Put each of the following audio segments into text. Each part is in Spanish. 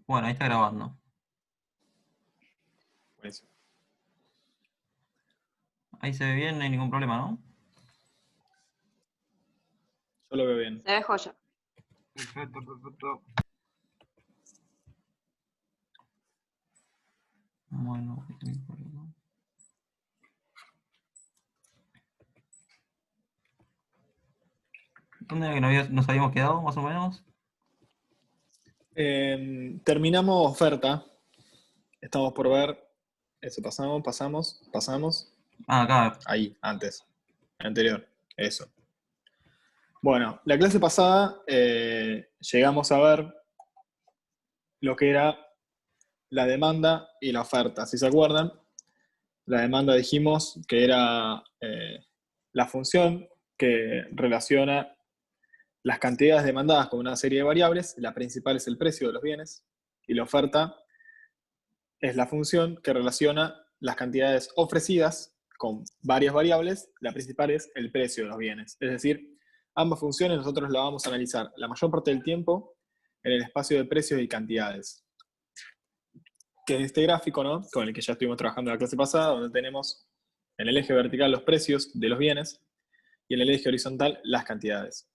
Bueno, ahí está grabando. Buenísimo. Ahí se ve bien, no hay ningún problema, ¿no? Yo lo veo bien. Se ve joya. Perfecto, perfecto. Bueno, ahí tengo por acá. ¿Dónde era que nos habíamos quedado, más o menos? Terminamos oferta. Estamos por ver. Eso, pasamos. Ah, acá. Ahí, antes. Anterior. Eso. Bueno, la clase pasada llegamos a ver lo que era la demanda y la oferta. Si se acuerdan, la demanda dijimos que era la función que relaciona las cantidades demandadas con una serie de variables. La principal es el precio de los bienes y la oferta es la función que relaciona las cantidades ofrecidas con varias variables. La principal es el precio de los bienes. Es decir, ambas funciones nosotros las vamos a analizar la mayor parte del tiempo en el espacio de precios y cantidades. Que es este gráfico, ¿no? Con el que ya estuvimos trabajando en la clase pasada, donde tenemos en el eje vertical los precios de los bienes y en el eje horizontal las cantidades.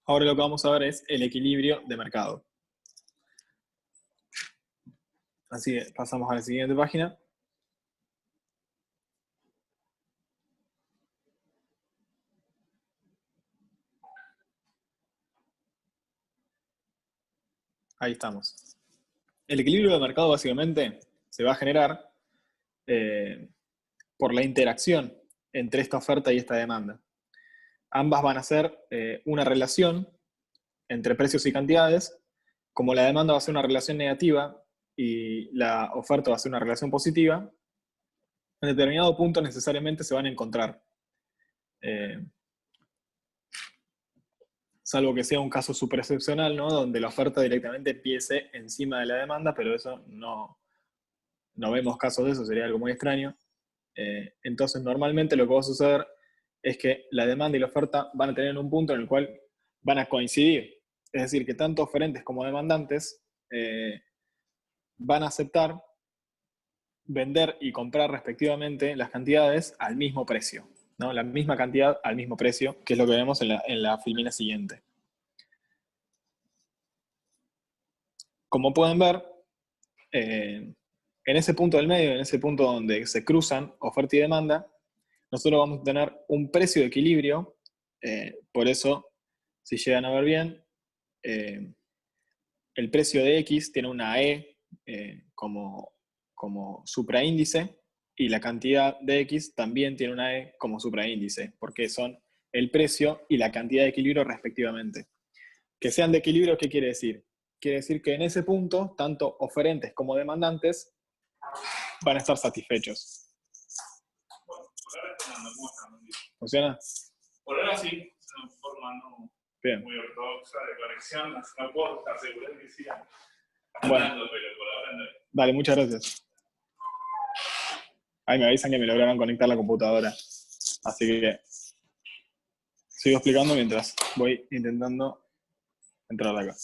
Ahora lo que vamos a ver es el equilibrio de mercado. Así que pasamos a la siguiente página. Ahí estamos. El equilibrio de mercado básicamente se va a generar por la interacción entre esta oferta y esta demanda. Ambas van a ser una relación entre precios y cantidades. Como la demanda va a ser una relación negativa y la oferta va a ser una relación positiva, en determinado punto necesariamente se van a encontrar. Salvo que sea un caso súper excepcional, ¿no? Donde la oferta directamente empiece encima de la demanda, pero eso no vemos casos de eso, sería algo muy extraño. Entonces, normalmente lo que va a suceder es que la demanda y la oferta van a tener un punto en el cual van a coincidir. Es decir, que tanto oferentes como demandantes van a aceptar vender y comprar respectivamente las cantidades al mismo precio, ¿no? La misma cantidad al mismo precio, que es lo que vemos en la filmina siguiente. Como pueden ver, en ese punto del medio, en ese punto donde se cruzan oferta y demanda, nosotros vamos a tener un precio de equilibrio. Por eso, si llegan a ver bien, el precio de X tiene una E como supraíndice y la cantidad de X también tiene una E como supraíndice, porque son el precio y la cantidad de equilibrio respectivamente. Que sean de equilibrio, ¿qué quiere decir? Quiere decir que en ese punto, tanto oferentes como demandantes van a estar satisfechos. ¿Funciona? Por ahora sí, es una forma no Bien. muy ortodoxa de conexión, no puedo estar seguro de que siga Bueno, andando, pero por ahora no. dale, muchas gracias. Ahí me avisan que me lograron conectar la computadora. Así que sigo explicando mientras voy intentando entrar acá.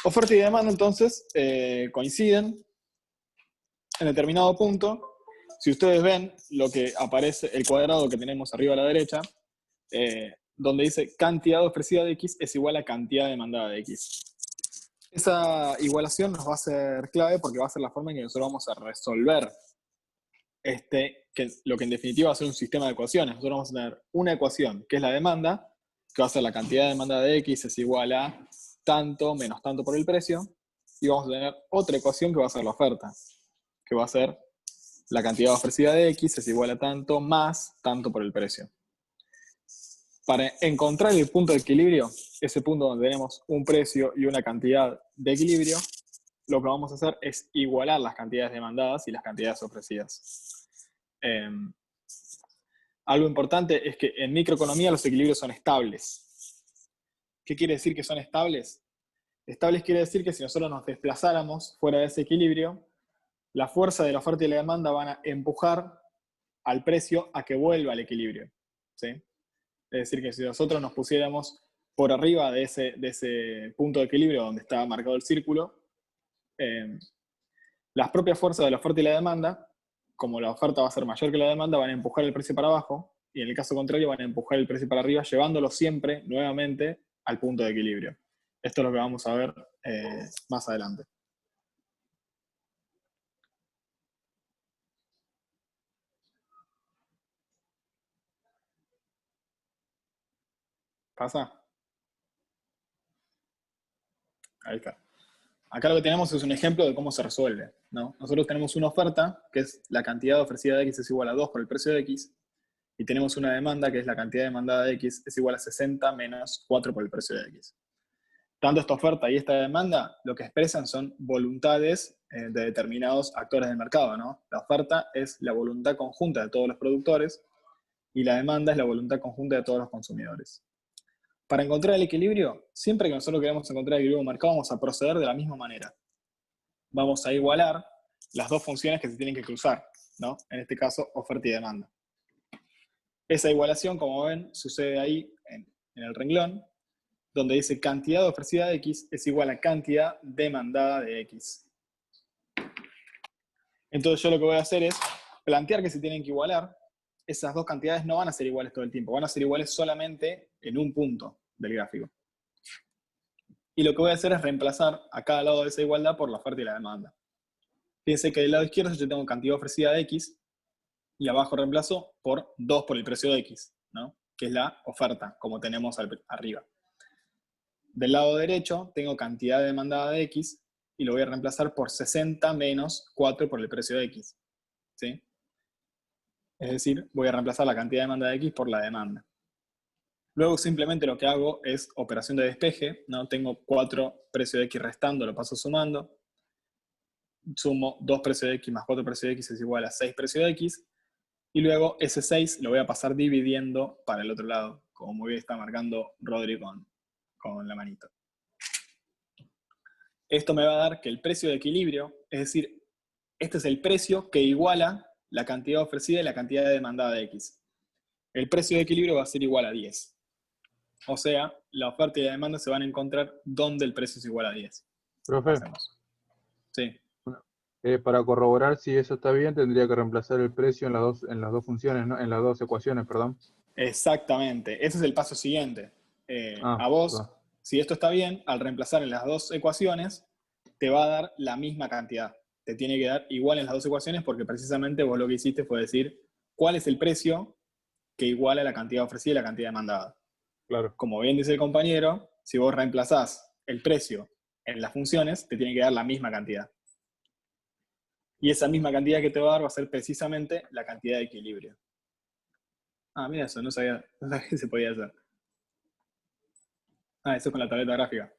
Oferta y demanda entonces coinciden en determinado punto. Si ustedes ven lo que aparece, el cuadrado que tenemos arriba a la derecha, donde dice cantidad ofrecida de X es igual a cantidad demandada de X. Esa igualación nos va a ser clave porque va a ser la forma en que nosotros vamos a resolver lo que en definitiva va a ser un sistema de ecuaciones. Nosotros vamos a tener una ecuación que es la demanda, que va a ser la cantidad demandada de X es igual a tanto menos tanto por el precio, y vamos a tener otra ecuación que va a ser la oferta, que va a ser la cantidad ofrecida de X es igual a tanto más tanto por el precio. Para encontrar el punto de equilibrio, ese punto donde tenemos un precio y una cantidad de equilibrio, lo que vamos a hacer es igualar las cantidades demandadas y las cantidades ofrecidas. Algo importante es que en microeconomía los equilibrios son estables. ¿Qué quiere decir que son estables? Estables quiere decir que si nosotros nos desplazáramos fuera de ese equilibrio, la fuerza de la oferta y la demanda van a empujar al precio a que vuelva al equilibrio. ¿Sí? Es decir, que si nosotros nos pusiéramos por arriba de ese punto de equilibrio donde está marcado el círculo, eh, las propias fuerzas de la oferta y la demanda, como la oferta va a ser mayor que la demanda, van a empujar el precio para abajo, y en el caso contrario van a empujar el precio para arriba, llevándolo siempre, nuevamente, al punto de equilibrio. Esto es lo que vamos a ver más adelante. ¿Pasa? Ahí está. Acá lo que tenemos es un ejemplo de cómo se resuelve, ¿no? Nosotros tenemos una oferta, que es la cantidad ofrecida de X es igual a 2 por el precio de X, y tenemos una demanda, que es la cantidad demandada de X es igual a 60 menos 4 por el precio de X. Tanto esta oferta y esta demanda lo que expresan son voluntades de determinados actores del mercado, ¿no? La oferta es la voluntad conjunta de todos los productores y la demanda es la voluntad conjunta de todos los consumidores. Para encontrar el equilibrio, siempre que nosotros queremos encontrar el equilibrio de mercado, vamos a proceder de la misma manera. Vamos a igualar las dos funciones que se tienen que cruzar, ¿no? En este caso, oferta y demanda. Esa igualación, como ven, sucede ahí en el renglón, donde dice cantidad ofrecida de X es igual a cantidad demandada de X. Entonces yo lo que voy a hacer es plantear que se tienen que igualar. Esas dos cantidades no van a ser iguales todo el tiempo, van a ser iguales solamente en un punto del gráfico. Y lo que voy a hacer es reemplazar a cada lado de esa igualdad por la oferta y la demanda. Fíjense que del lado izquierdo yo tengo cantidad ofrecida de X y abajo reemplazo por 2 por el precio de X, ¿no? Que es la oferta, como tenemos arriba. Del lado derecho tengo cantidad demandada de X y lo voy a reemplazar por 60 menos 4 por el precio de X. ¿Sí? Es decir, voy a reemplazar la cantidad demandada de X por la demanda. Luego simplemente lo que hago es operación de despeje, ¿no? Tengo 4 precios de X restando, lo paso sumando. Sumo 2 precios de X más 4 precios de X es igual a 6 precios de X. Y luego ese 6 lo voy a pasar dividiendo para el otro lado, como muy bien está marcando Rodri con la manito. Esto me va a dar que el precio de equilibrio, es decir, este es el precio que iguala la cantidad ofrecida y la cantidad demandada de X. El precio de equilibrio va a ser igual a 10. O sea, la oferta y la demanda se van a encontrar donde el precio es igual a 10. Profe, Hacemos. Sí. para corroborar si eso está bien, tendría que reemplazar el precio en las dos funciones, ¿no? En las dos ecuaciones, perdón. Exactamente. Ese es el paso siguiente. A vos, Perdón. si esto está bien, al reemplazar en las dos ecuaciones, te va a dar la misma cantidad. Te tiene que dar igual en las dos ecuaciones porque precisamente vos lo que hiciste fue decir cuál es el precio que iguala la cantidad ofrecida y la cantidad demandada. Claro. Como bien dice el compañero, si vos reemplazás el precio en las funciones, te tiene que dar la misma cantidad. Y esa misma cantidad que te va a dar va a ser precisamente la cantidad de equilibrio. Ah, mira eso, no sabía que se podía hacer. Ah, eso es con la tableta gráfica.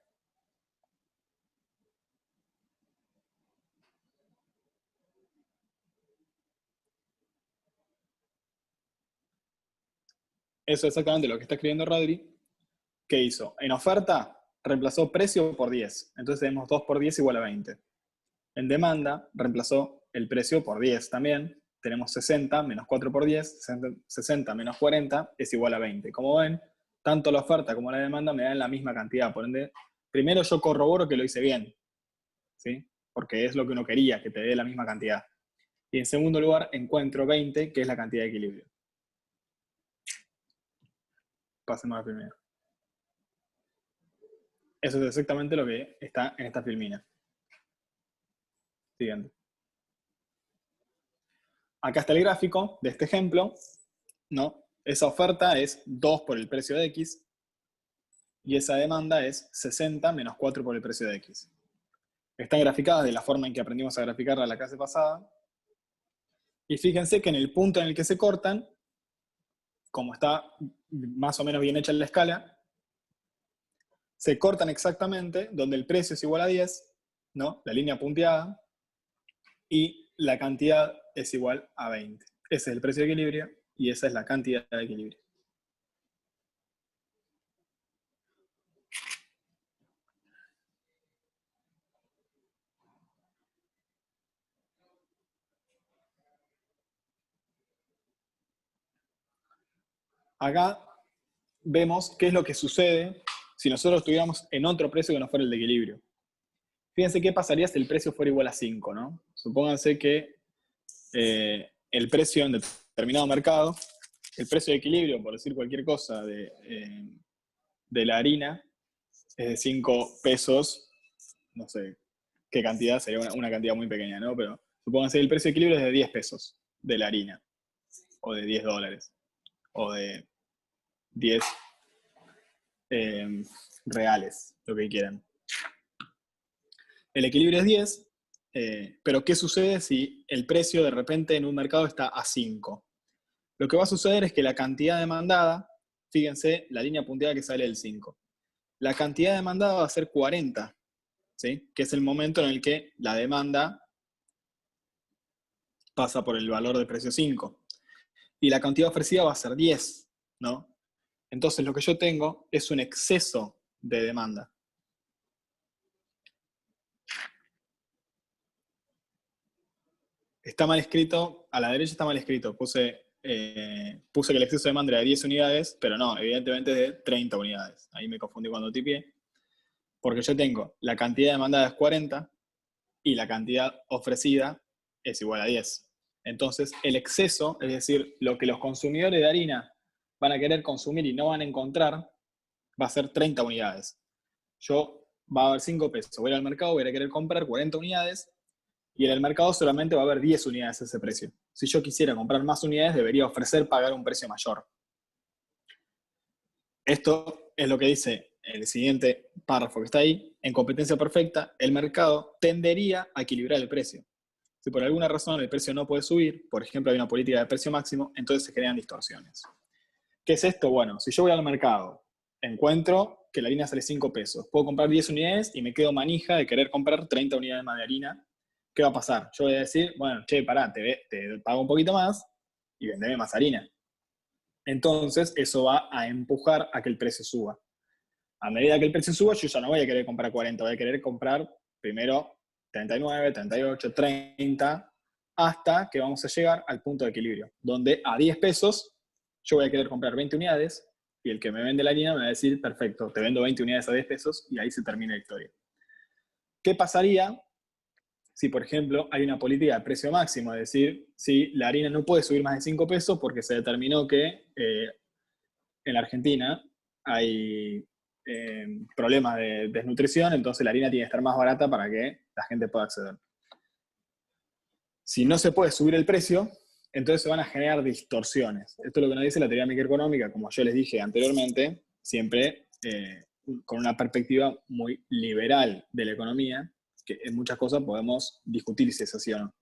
Eso es exactamente lo que está escribiendo Rodri. ¿Qué hizo? En oferta, reemplazó precio por 10. Entonces tenemos 2 por 10 igual a 20. En demanda, reemplazó el precio por 10 también. Tenemos 60 menos 4 por 10. 60 menos 40 es igual a 20. Como ven, tanto la oferta como la demanda me dan la misma cantidad. Por ende, primero yo corroboro que lo hice bien. ¿Sí? Porque es lo que uno quería, que te dé la misma cantidad. Y en segundo lugar, encuentro 20, que es la cantidad de equilibrio. Pasemos a primero. Eso es exactamente lo que está en esta filmina. Siguiente. Acá está el gráfico de este ejemplo, ¿no? Esa oferta es 2 por el precio de X y esa demanda es 60 menos 4 por el precio de X. Están graficadas de la forma en que aprendimos a graficarla la clase pasada. Y fíjense que en el punto en el que se cortan, como está más o menos bien hecha la escala, se cortan exactamente donde el precio es igual a 10, ¿no? La línea punteada, y la cantidad es igual a 20. Ese es el precio de equilibrio y esa es la cantidad de equilibrio. Acá vemos qué es lo que sucede si nosotros estuviéramos en otro precio que no fuera el de equilibrio. Fíjense qué pasaría si el precio fuera igual a 5, ¿no? Supónganse que el precio en determinado mercado, el precio de equilibrio, por decir cualquier cosa, de la harina es de 5 pesos, no sé qué cantidad, sería una cantidad muy pequeña, ¿no? Pero supónganse que el precio de equilibrio es de 10 pesos de la harina, o de 10 dólares, o de 10 reales, lo que quieran. El equilibrio es 10, pero ¿qué sucede si el precio de repente en un mercado está a 5? Lo que va a suceder es que la cantidad demandada, fíjense, la línea punteada que sale del 5, la cantidad demandada va a ser 40, ¿sí? Que es el momento en el que la demanda pasa por el valor de precio 5. Y la cantidad ofrecida va a ser 10, ¿no? Entonces lo que yo tengo es un exceso de demanda. Está mal escrito, a la derecha está mal escrito. Puse que el exceso de demanda era de 10 unidades, pero no, evidentemente es de 30 unidades. Ahí me confundí cuando tipié. Porque yo tengo la cantidad demandada es 40 y la cantidad ofrecida es igual a 10. Entonces, el exceso, es decir, lo que los consumidores de harina van a querer consumir y no van a encontrar, va a ser 30 unidades. Va a haber 5 pesos, voy al mercado, voy a querer comprar 40 unidades y en el mercado solamente va a haber 10 unidades a ese precio. Si yo quisiera comprar más unidades, debería pagar un precio mayor. Esto es lo que dice el siguiente párrafo que está ahí. En competencia perfecta, el mercado tendería a equilibrar el precio. Si por alguna razón el precio no puede subir, por ejemplo hay una política de precio máximo, entonces se generan distorsiones. ¿Qué es esto? Bueno, si yo voy al mercado, encuentro que la harina sale 5 pesos, puedo comprar 10 unidades y me quedo manija de querer comprar 30 unidades más de harina. ¿Qué va a pasar? Yo voy a decir, bueno, che, pará, te pago un poquito más y vendeme más harina. Entonces eso va a empujar a que el precio suba. A medida que el precio suba, yo ya no voy a querer comprar 40, voy a querer comprar primero 39, 38, 30, hasta que vamos a llegar al punto de equilibrio, donde a 10 pesos yo voy a querer comprar 20 unidades y el que me vende la harina me va a decir, perfecto, te vendo 20 unidades a 10 pesos y ahí se termina la historia. ¿Qué pasaría si, por ejemplo, hay una política de precio máximo? Es decir, si la harina no puede subir más de 5 pesos porque se determinó que en la Argentina hay problemas de desnutrición, entonces la harina tiene que estar más barata para que la gente pueda acceder. Si no se puede subir el precio, entonces se van a generar distorsiones. Esto es lo que nos dice la teoría microeconómica, como yo les dije anteriormente, siempre con una perspectiva muy liberal de la economía, que en muchas cosas podemos discutir si es así o no.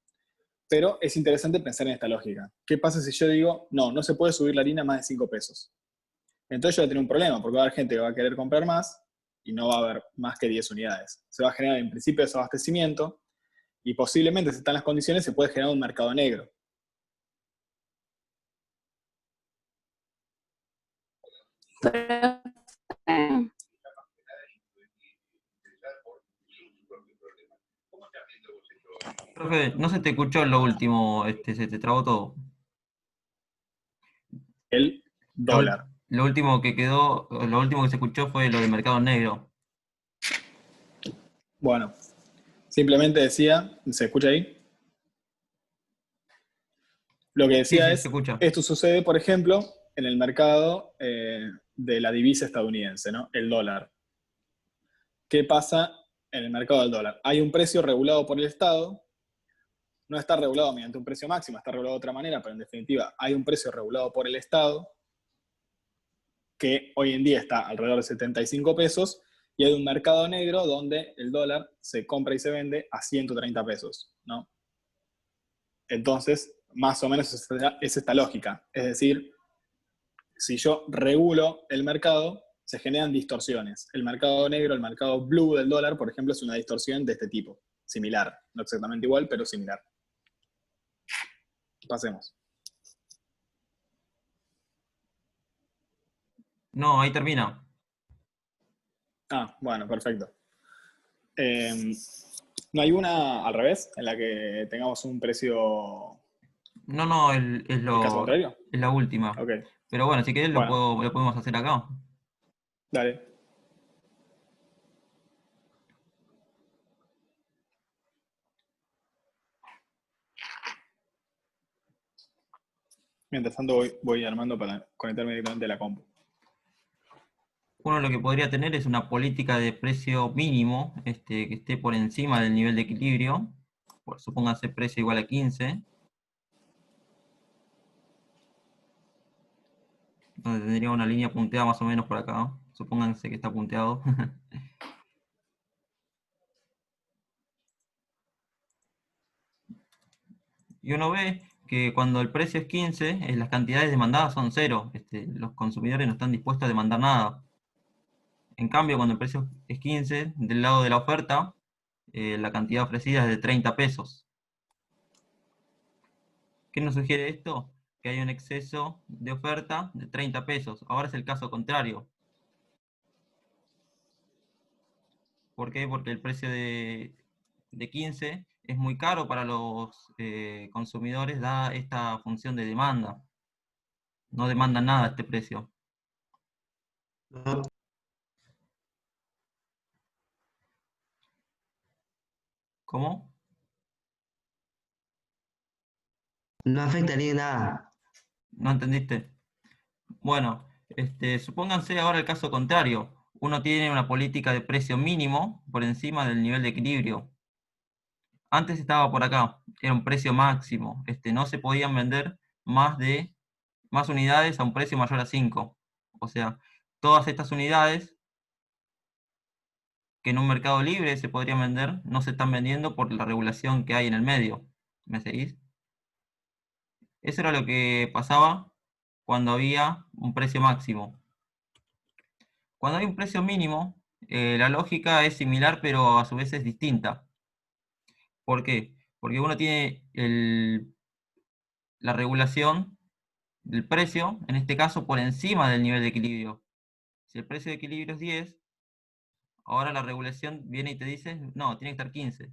Pero es interesante pensar en esta lógica. ¿Qué pasa si yo digo, no se puede subir la harina más de 5 pesos? Entonces yo voy a tener un problema, porque va a haber gente que va a querer comprar más y no va a haber más que 10 unidades. Se va a generar en principio desabastecimiento y posiblemente, si están las condiciones, se puede generar un mercado negro. Pero, Profe, no se te escuchó lo último, se te trabó todo. El Lo, dólar. lo último que quedó, lo último que se escuchó fue lo del mercado negro. Bueno, simplemente decía, ¿se escucha ahí? Lo que decía Sí, es, se escucha. esto sucede, por ejemplo, en el mercado de la divisa estadounidense, ¿no? El dólar. ¿Qué pasa en el mercado del dólar? Hay un precio regulado por el Estado, no está regulado mediante un precio máximo, está regulado de otra manera, pero en definitiva hay un precio regulado por el Estado que hoy en día está alrededor de 75 pesos y hay un mercado negro donde el dólar se compra y se vende a 130 pesos, ¿no? Entonces, más o menos es esta lógica. Es decir, si yo regulo el mercado, se generan distorsiones. El mercado negro, el mercado blue del dólar, por ejemplo, es una distorsión de este tipo. Similar. No exactamente igual, pero similar. Pasemos. No, ahí termina. Ah, bueno, perfecto. ¿No hay una al revés, en la que tengamos un precio No, es en el caso contrario? la última. Ok, Pero bueno, si querés bueno, lo podemos hacer acá. dale. Mientras tanto voy armando para conectarme directamente a la compu. Uno lo que podría tener es una política de precio mínimo, que esté por encima del nivel de equilibrio. Supóngase precio igual a 15. Donde tendría una línea punteada más o menos por acá. Supónganse que está punteado. Y uno ve que cuando el precio es 15, las cantidades demandadas son cero. Los consumidores no están dispuestos a demandar nada. En cambio, cuando el precio es 15, del lado de la oferta, la cantidad ofrecida es de 30 pesos. ¿Qué nos sugiere esto? Que hay un exceso de oferta de 30 pesos. Ahora es el caso contrario. ¿Por qué? Porque el precio de 15 es muy caro para los consumidores, dada esta función de demanda. No demandan nada a este precio. ¿Cómo? No afectaría en nada. ¿No entendiste? Bueno, supónganse ahora el caso contrario. Uno tiene una política de precio mínimo por encima del nivel de equilibrio. Antes estaba por acá, era un precio máximo. No se podían vender más unidades a un precio mayor a 5. O sea, todas estas unidades que en un mercado libre se podrían vender, no se están vendiendo por la regulación que hay en el medio. ¿Me seguís? Eso era lo que pasaba cuando había un precio máximo. Cuando hay un precio mínimo, la lógica es similar, pero a su vez es distinta. ¿Por qué? Porque uno tiene la regulación del precio, en este caso por encima del nivel de equilibrio. Si el precio de equilibrio es 10, ahora la regulación viene y te dice, no, tiene que estar 15.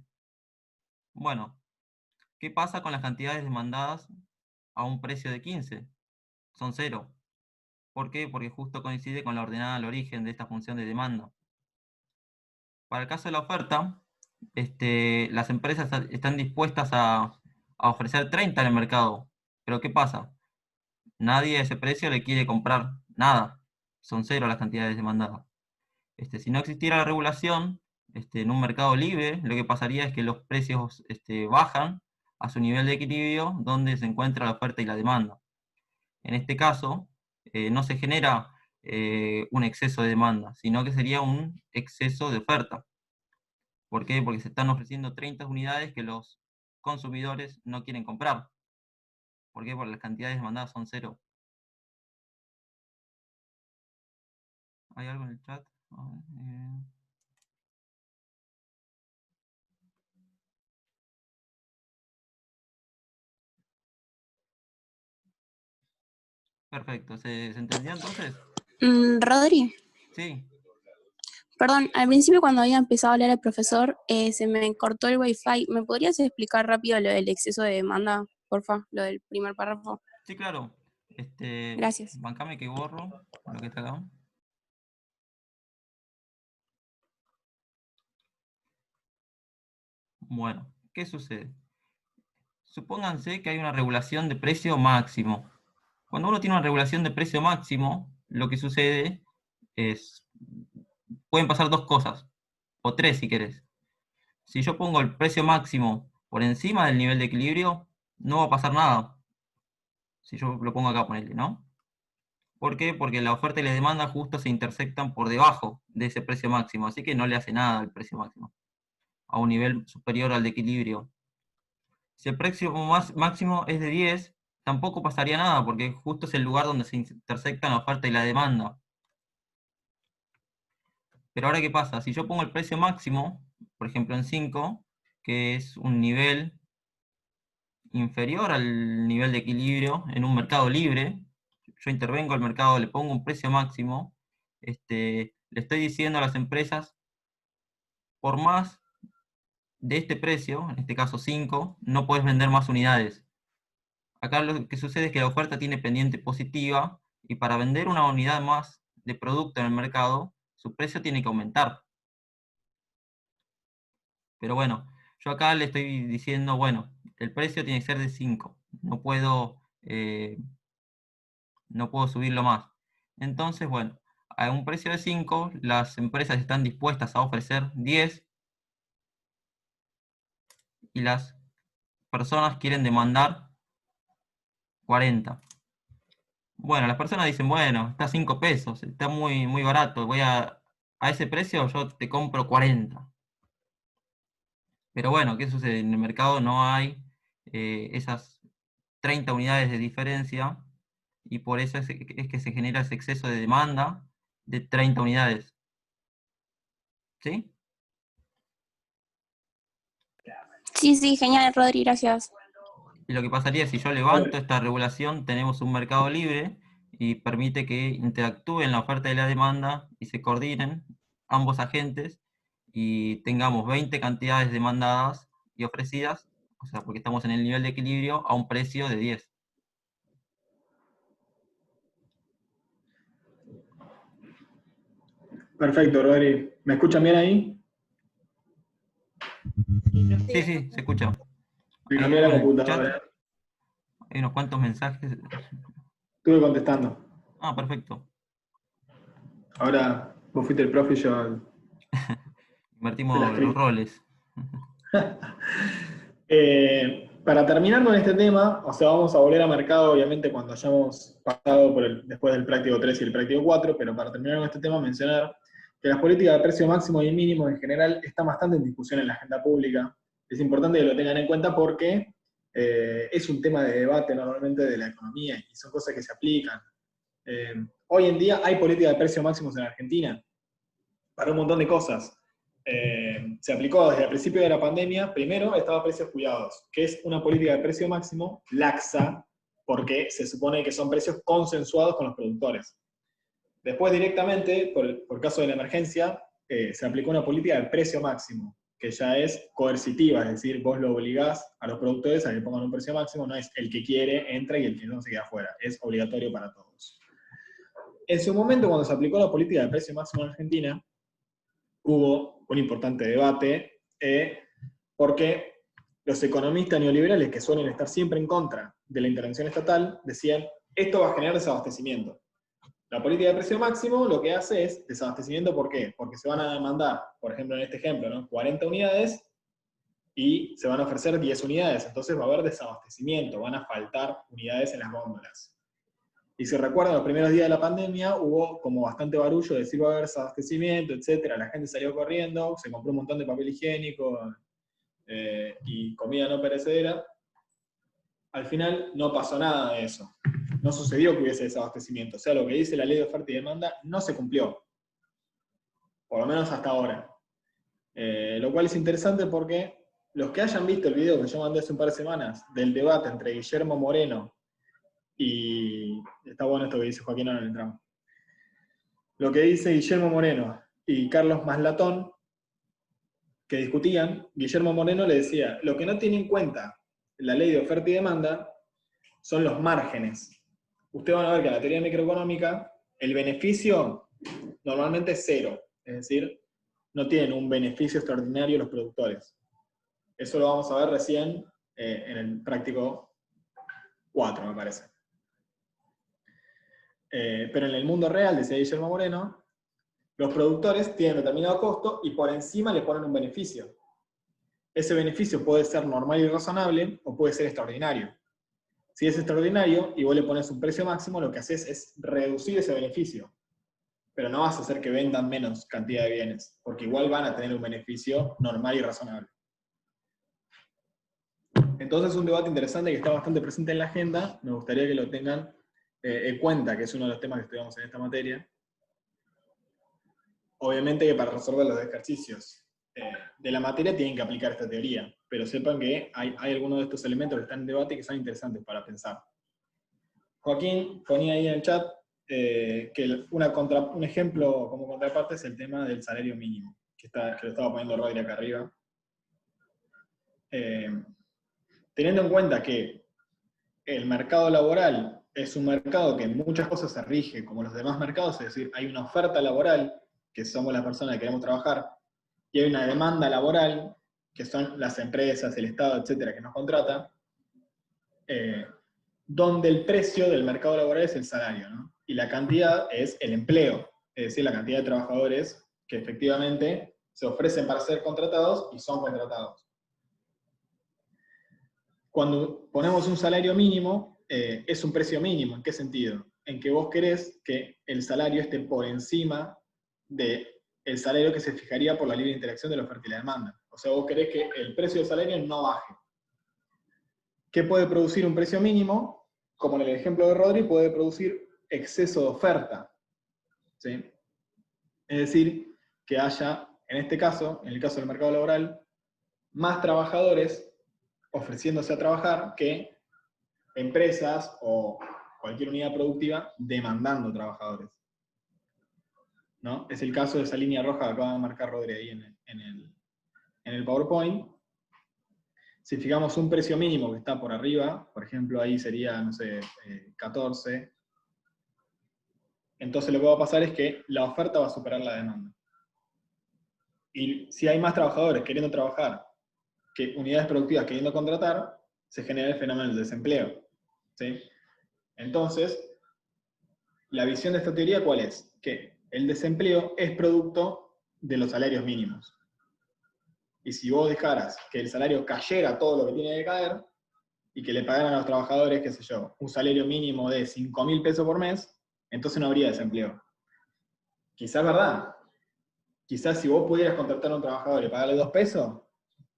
Bueno, ¿qué pasa con las cantidades demandadas a un precio de 15? Son cero. ¿Por qué? Porque justo coincide con la ordenada al origen de esta función de demanda. Para el caso de la oferta, las empresas están dispuestas a ofrecer 30 en el mercado. Pero ¿qué pasa? Nadie a ese precio le quiere comprar nada. Son cero las cantidades demandadas. Si no existiera la regulación, en un mercado libre, lo que pasaría es que los precios bajan a su nivel de equilibrio donde se encuentra la oferta y la demanda. En este caso, no se genera un exceso de demanda, sino que sería un exceso de oferta. ¿Por qué? Porque se están ofreciendo 30 unidades que los consumidores no quieren comprar. ¿Por qué? Porque las cantidades demandadas son cero. ¿Hay algo en el chat? A ver, Perfecto, ¿se entendió entonces? Rodri, Sí, perdón, al principio cuando había empezado a hablar el profesor, se me cortó el wifi. ¿Me podrías explicar rápido lo del exceso de demanda, porfa? Lo del primer párrafo. sí, claro. Gracias. Bancame que borro lo que está acá. Bueno, ¿qué sucede? Supónganse que hay una regulación de precio máximo. Cuando uno tiene una regulación de precio máximo, lo que sucede es, pueden pasar dos cosas, o tres si querés. Si yo pongo el precio máximo por encima del nivel de equilibrio, no va a pasar nada. Si yo lo pongo acá, ponerle, ¿no? ¿Por qué? Porque la oferta y la demanda justo se intersectan por debajo de ese precio máximo, así que no le hace nada al precio máximo, a un nivel superior al de equilibrio. Si el precio máximo es de 10, tampoco pasaría nada, porque justo es el lugar donde se intersectan la oferta y la demanda. Pero ahora, ¿qué pasa? Si yo pongo el precio máximo, por ejemplo en 5, que es un nivel inferior al nivel de equilibrio en un mercado libre, yo intervengo al mercado, le pongo un precio máximo, le estoy diciendo a las empresas, por más de este precio, en este caso 5, no puedes vender más unidades. Acá lo que sucede es que la oferta tiene pendiente positiva y para vender una unidad más de producto en el mercado, su precio tiene que aumentar. Pero bueno, yo acá le estoy diciendo, bueno, el precio tiene que ser de 5. No puedo no puedo subirlo más. Entonces, bueno, a un precio de 5, las empresas están dispuestas a ofrecer 10 y las personas quieren demandar 40. Bueno, las personas dicen, bueno, está a 5 pesos, está muy, muy barato, a ese precio yo te compro 40. Pero bueno, ¿qué sucede? En el mercado no hay esas 30 unidades de diferencia y por eso es que se genera ese exceso de demanda de 30 unidades. ¿Sí? Sí, sí, genial, Rodri, gracias. Y lo que pasaría si yo levanto esta regulación, tenemos un mercado libre y permite que interactúen la oferta y la demanda y se coordinen ambos agentes y tengamos 20 cantidades demandadas y ofrecidas, o sea, porque estamos en el nivel de equilibrio a un precio de 10. Perfecto, Rodri. ¿Me escuchan bien ahí? Sí, sí, se escucha. Me Ahí cambié veo la en el chat, computadora. hay unos cuantos mensajes. Estuve contestando. Ah, perfecto. Ahora vos fuiste el profe y yo el Invertimos los script. roles. Para terminar con este tema, o sea, vamos a volver a mercado, obviamente, cuando hayamos pasado después del práctico 3 y el práctico 4, pero para terminar con este tema, mencionar que las políticas de precio máximo y mínimo en general están bastante en discusión en la agenda pública. Es importante que lo tengan en cuenta porque es un tema de debate normalmente de la economía y son cosas que se aplican. Hoy en día hay política de precios máximos en Argentina para un montón de cosas. Se aplicó desde el principio de la pandemia. Primero estaba precios cuidados, que es una política de precio máximo laxa, porque se supone que son precios consensuados con los productores. Después directamente, por caso de la emergencia, se aplicó una política de precio máximo, que ya es coercitiva, es decir, vos lo obligás a los productores a que pongan un precio máximo, no es el que quiere entra y el que no se queda fuera, es obligatorio para todos. En su momento, cuando se aplicó la política de precio máximo en Argentina, hubo un importante debate, porque los economistas neoliberales, que suelen estar siempre en contra de la intervención estatal, decían, esto va a generar desabastecimiento. La política de precio máximo lo que hace es desabastecimiento, ¿por qué? Porque se van a demandar, por ejemplo, en este ejemplo, ¿no? 40 unidades y se van a ofrecer 10 unidades, entonces va a haber desabastecimiento, van a faltar unidades en las góndolas. Y si recuerdan, los primeros días de la pandemia hubo como bastante barullo de decir va a haber desabastecimiento, etc. La gente salió corriendo, se compró un montón de papel higiénico y comida no perecedera. Al final no pasó nada de eso. No sucedió que hubiese desabastecimiento. O sea, lo que dice la ley de oferta y demanda no se cumplió. Por lo menos hasta ahora. Lo cual es interesante porque los que hayan visto el video que yo mandé hace un par de semanas del debate entre Guillermo Moreno y está bueno esto que dice Joaquín en el tramo. Lo que dice Guillermo Moreno y Carlos Maslatón, que discutían, Guillermo Moreno le decía, lo que no tiene en cuenta la ley de oferta y demanda son los márgenes. Ustedes van a ver que en la teoría microeconómica el beneficio normalmente es cero, es decir, no tienen un beneficio extraordinario los productores. Eso lo vamos a ver recién en el práctico 4, me parece. Pero en el mundo real, decía Guillermo Moreno, los productores tienen determinado costo y por encima le ponen un beneficio. Ese beneficio puede ser normal y razonable o puede ser extraordinario. Si es extraordinario y vos le pones un precio máximo, lo que haces es reducir ese beneficio. Pero no vas a hacer que vendan menos cantidad de bienes, porque igual van a tener un beneficio normal y razonable. Entonces es un debate interesante que está bastante presente en la agenda. Me gustaría que lo tengan en cuenta, que es uno de los temas que estudiamos en esta materia. Obviamente que para resolver los ejercicios de la materia tienen que aplicar esta teoría, pero sepan que hay algunos de estos elementos que están en debate que son interesantes para pensar. Joaquín ponía ahí en el chat que un ejemplo como contraparte es el tema del salario mínimo, que lo estaba poniendo Rodri acá arriba. Teniendo en cuenta que el mercado laboral es un mercado que en muchas cosas se rige como los demás mercados, es decir, hay una oferta laboral, que somos las personas que queremos trabajar, y hay una demanda laboral, que son las empresas, el Estado, etcétera, que nos contrata, donde el precio del mercado laboral es el salario, ¿no? Y la cantidad es el empleo, es decir, la cantidad de trabajadores que efectivamente se ofrecen para ser contratados y son contratados. Cuando ponemos un salario mínimo, es un precio mínimo. ¿En qué sentido? En que vos querés que el salario esté por encima del salario que se fijaría por la libre interacción de la oferta y la demanda. O sea, vos querés que el precio del salario no baje. ¿Qué puede producir un precio mínimo? Como en el ejemplo de Rodri, puede producir exceso de oferta. ¿Sí? Es decir, que haya, en este caso, en el caso del mercado laboral, más trabajadores ofreciéndose a trabajar que empresas o cualquier unidad productiva demandando trabajadores, ¿no? Es el caso de esa línea roja que acaba de marcar Rodri ahí en el PowerPoint. Si fijamos un precio mínimo que está por arriba, por ejemplo, ahí sería, no sé, 14, entonces lo que va a pasar es que la oferta va a superar la demanda. Y si hay más trabajadores queriendo trabajar que unidades productivas queriendo contratar, se genera el fenómeno del desempleo. ¿Sí? Entonces, la visión de esta teoría, ¿cuál es? Que el desempleo es producto de los salarios mínimos. Y si vos dejaras que el salario cayera todo lo que tiene que caer, y que le pagaran a los trabajadores, qué sé yo, un salario mínimo de 5.000 pesos por mes, entonces no habría desempleo. Quizás verdad. Quizás si vos pudieras contratar a un trabajador y pagarle 2 pesos,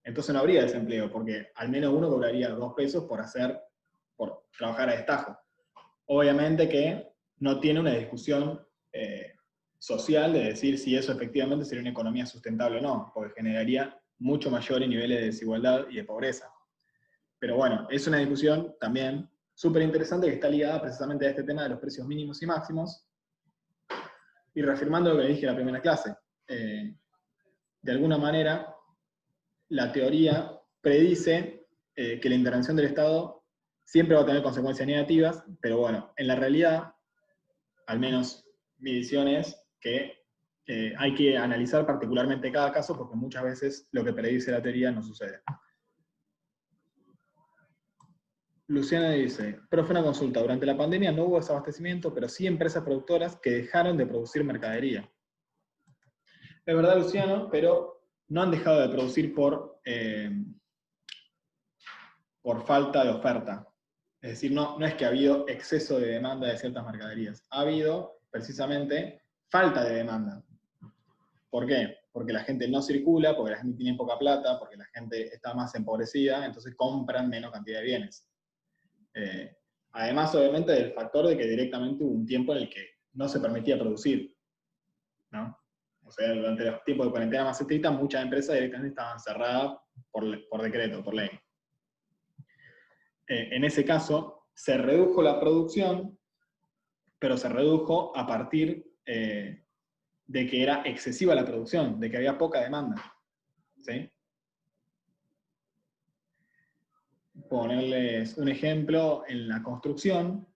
entonces no habría desempleo, porque al menos uno cobraría 2 pesos por trabajar a destajo. Obviamente que no tiene una discusión social de decir si eso efectivamente sería una economía sustentable o no, porque generaría mucho mayores niveles de desigualdad y de pobreza. Pero bueno, es una discusión también súper interesante que está ligada precisamente a este tema de los precios mínimos y máximos, y reafirmando lo que dije en la primera clase. De alguna manera, la teoría predice que la intervención del Estado siempre va a tener consecuencias negativas, pero bueno, en la realidad, al menos mi visión es que hay que analizar particularmente cada caso, porque muchas veces lo que predice la teoría no sucede. Luciana dice, profe, una consulta, durante la pandemia no hubo desabastecimiento, pero sí empresas productoras que dejaron de producir mercadería. Es verdad, Luciano, pero no han dejado de producir por falta de oferta. Es decir, no es que ha habido exceso de demanda de ciertas mercaderías. Ha habido, precisamente, falta de demanda. ¿Por qué? Porque la gente no circula, porque la gente tiene poca plata, porque la gente está más empobrecida, entonces compran menos cantidad de bienes. Además, obviamente, del factor de que directamente hubo un tiempo en el que no se permitía producir, ¿no? O sea, durante los tiempos de cuarentena más estricta, muchas empresas directamente estaban cerradas por decreto, por ley. En ese caso, se redujo la producción, pero se redujo a partir de que era excesiva la producción, de que había poca demanda. ¿Sí? Ponerles un ejemplo, en la construcción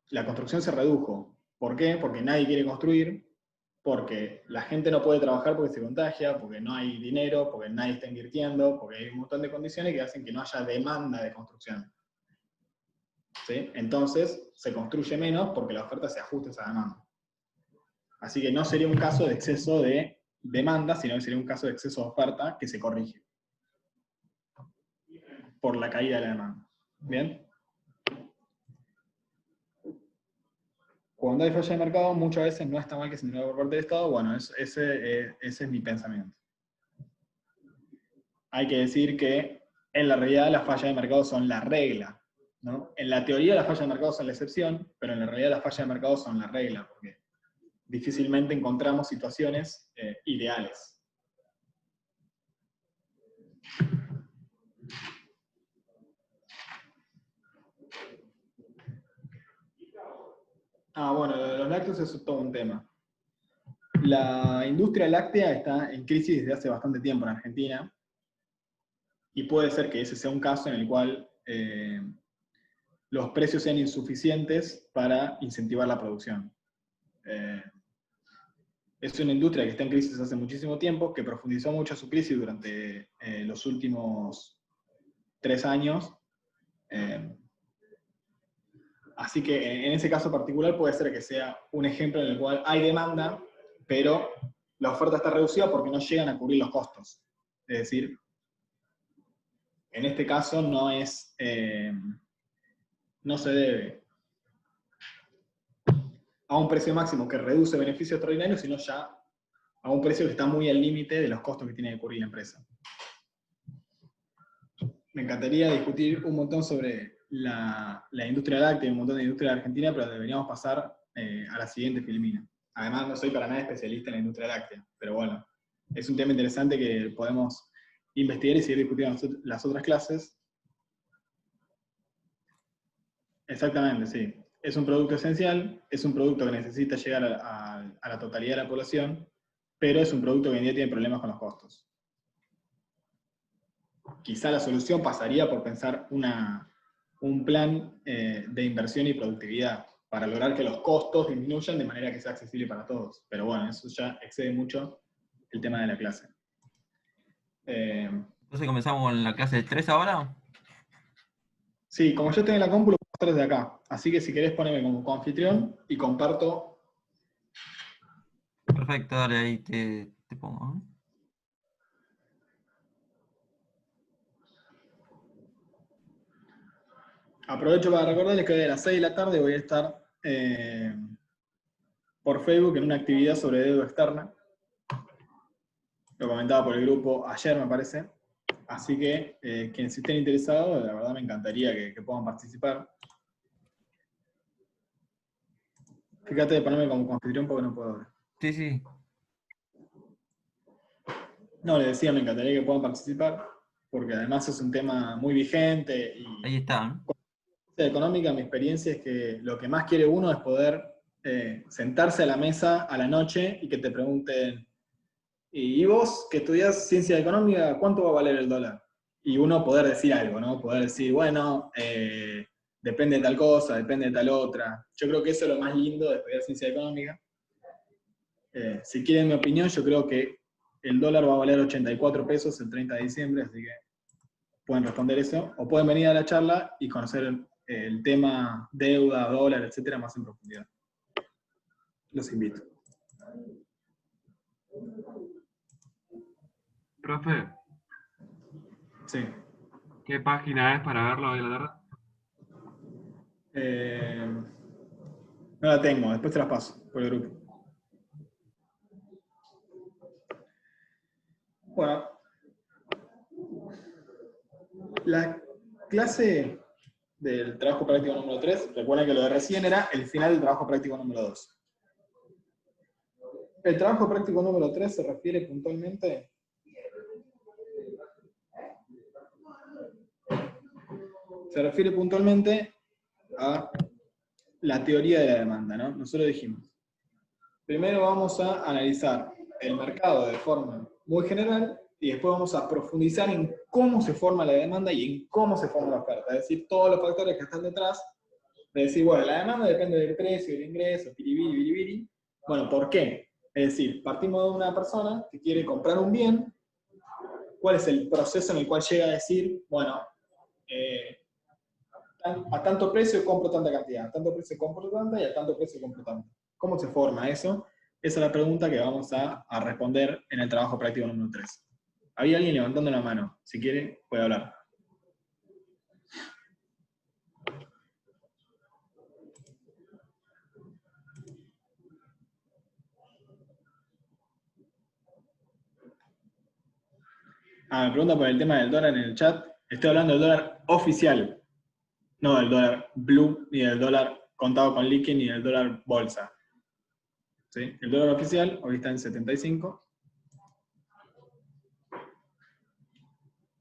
se redujo. ¿Por qué? Porque nadie quiere construir, porque la gente no puede trabajar porque se contagia, porque no hay dinero, porque nadie está invirtiendo, porque hay un montón de condiciones que hacen que no haya demanda de construcción. ¿Sí? Entonces, se construye menos porque la oferta se ajusta a esa demanda. Así que no sería un caso de exceso de demanda, sino que sería un caso de exceso de oferta que se corrige por la caída de la demanda. ¿Bien? Cuando hay falla de mercado, muchas veces no está mal que se intervenga por parte del Estado. Bueno, ese es mi pensamiento. Hay que decir que en la realidad las fallas de mercado son la regla, ¿no? En la teoría las fallas de mercado son la excepción, pero en la realidad las fallas de mercado son la regla, porque difícilmente encontramos situaciones ideales. Bueno, lo de los lácteos es todo un tema. La industria láctea está en crisis desde hace bastante tiempo en Argentina, y puede ser que ese sea un caso en el cual los precios sean insuficientes para incentivar la producción. Es una industria que está en crisis hace muchísimo tiempo, que profundizó mucho su crisis durante los últimos 3 años. Así que en ese caso particular puede ser que sea un ejemplo en el cual hay demanda, pero la oferta está reducida porque no llegan a cubrir los costos. Es decir, en este caso no es, no se debe a un precio máximo que reduce beneficio extraordinario, sino ya a un precio que está muy al límite de los costos que tiene que cubrir la empresa. Me encantaría discutir un montón sobre la industria láctea y un montón de industria de Argentina, pero deberíamos pasar a la siguiente filmina. Además, no soy para nada especialista en la industria láctea, pero bueno, es un tema interesante que podemos investigar y seguir discutiendo en las otras clases. Exactamente, sí. Es un producto esencial, es un producto que necesita llegar a la totalidad de la población, pero es un producto que hoy en día tiene problemas con los costos. Quizá la solución pasaría por pensar un plan de inversión y productividad para lograr que los costos disminuyan de manera que sea accesible para todos. Pero bueno, eso ya excede mucho el tema de la clase. Entonces comenzamos con la clase de 3 ahora. Sí, como yo tengo la compu, lo puedo hacer desde acá. Así que si querés ponerme como coanfitrión y comparto. Perfecto, dale, ahí te pongo. Aprovecho para recordarles que hoy a las 6 de la tarde voy a estar por Facebook en una actividad sobre deuda externa. Lo comentaba por el grupo ayer, me parece. Así que quienes estén interesados, la verdad me encantaría que puedan participar. Fíjate de ponerme como anfitrión porque no puedo ver. Sí, sí. No, les decía, me encantaría que puedan participar, porque además es un tema muy vigente y Ahí está. económica, mi experiencia es que lo que más quiere uno es poder sentarse a la mesa a la noche y que te pregunten, ¿y vos que estudiás ciencia económica, cuánto va a valer el dólar? Y uno poder decir algo, ¿no? Poder decir, bueno, depende de tal cosa, depende de tal otra. Yo creo que eso es lo más lindo de estudiar ciencia económica. Si quieren mi opinión, yo creo que el dólar va a valer 84 pesos el 30 de diciembre, así que pueden responder eso, o pueden venir a la charla y conocer el tema deuda, dólar, etcétera, más en profundidad. Los invito. Profe, Sí. ¿qué página es para verlo hoy a la tarde? No la tengo, después te las paso por el grupo. Bueno, la clase del trabajo práctico número 3, recuerden que lo de recién era el final del trabajo práctico número 2. El trabajo práctico número 3 se refiere puntualmente a la teoría de la demanda, ¿no? Nosotros dijimos, primero vamos a analizar el mercado de forma muy general y después vamos a profundizar en cómo se forma la demanda y en cómo se forma la oferta, es decir, todos los factores que están detrás, de decir, bueno, la demanda depende del precio, del ingreso, piribiri, biribiri. Bueno, ¿por qué? Es decir, partimos de una persona que quiere comprar un bien, ¿cuál es el proceso en el cual llega a decir, bueno, a tanto precio compro tanta cantidad, a tanto precio compro tanta y a tanto precio compro tanta? ¿Cómo se forma eso? Esa es la pregunta que vamos a responder en el trabajo práctico número 3. Había alguien levantando la mano. Si quiere, puede hablar. Me pregunta por el tema del dólar en el chat. Estoy hablando del dólar oficial, no del dólar blue, ni del dólar contado con liqui, ni del dólar bolsa. ¿Sí? El dólar oficial hoy está en 75.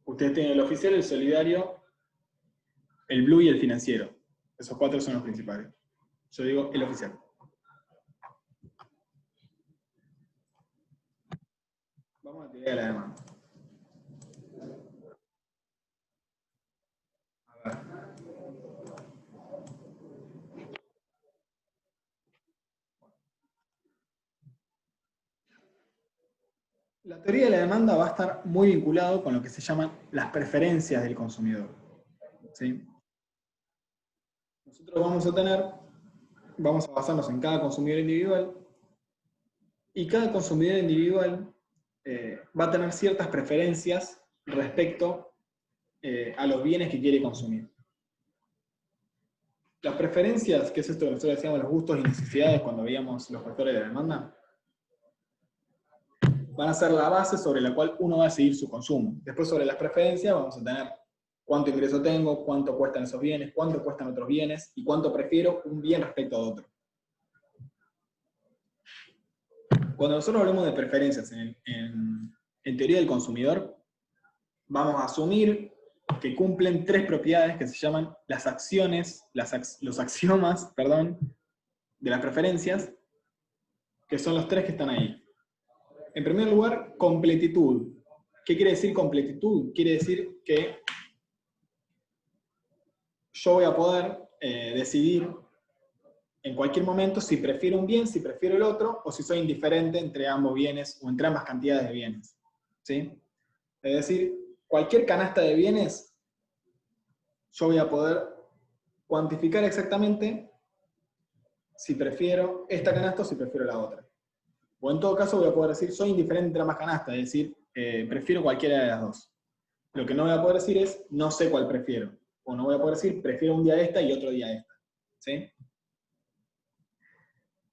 Ustedes tienen el oficial, el solidario, el blue y el financiero. Esos 4 son los principales. Yo digo el oficial. Vamos a teoría de la demanda. A ver. La teoría de la demanda va a estar muy vinculado con lo que se llaman las preferencias del consumidor. ¿Sí? nosotros vamos a basarnos en cada consumidor individual, y cada consumidor individual va a tener ciertas preferencias respecto a los bienes que quiere consumir. Las preferencias, que es esto que nosotros decíamos, los gustos y necesidades cuando veíamos los factores de demanda, van a ser la base sobre la cual uno va a decidir su consumo. Después, sobre las preferencias, vamos a tener cuánto ingreso tengo, cuánto cuestan esos bienes, cuánto cuestan otros bienes, y cuánto prefiero un bien respecto a otro. Cuando nosotros hablamos de preferencias en teoría del consumidor, vamos a asumir que cumplen tres propiedades que se llaman las acciones, los axiomas, perdón, de las preferencias, que son los tres que están ahí. En primer lugar, completitud. ¿Qué quiere decir completitud? Quiere decir que yo voy a poder decidir en cualquier momento si prefiero un bien, si prefiero el otro, o si soy indiferente entre ambos bienes o entre ambas cantidades de bienes. ¿Sí? Es decir, cualquier canasta de bienes, yo voy a poder cuantificar exactamente si prefiero esta canasta o si prefiero la otra. O en todo caso voy a poder decir, soy indiferente entre ambas canastas, es decir, prefiero cualquiera de las dos. Lo que no voy a poder decir es, no sé cuál prefiero. O no voy a poder decir, prefiero un día esta y otro día esta. ¿Sí?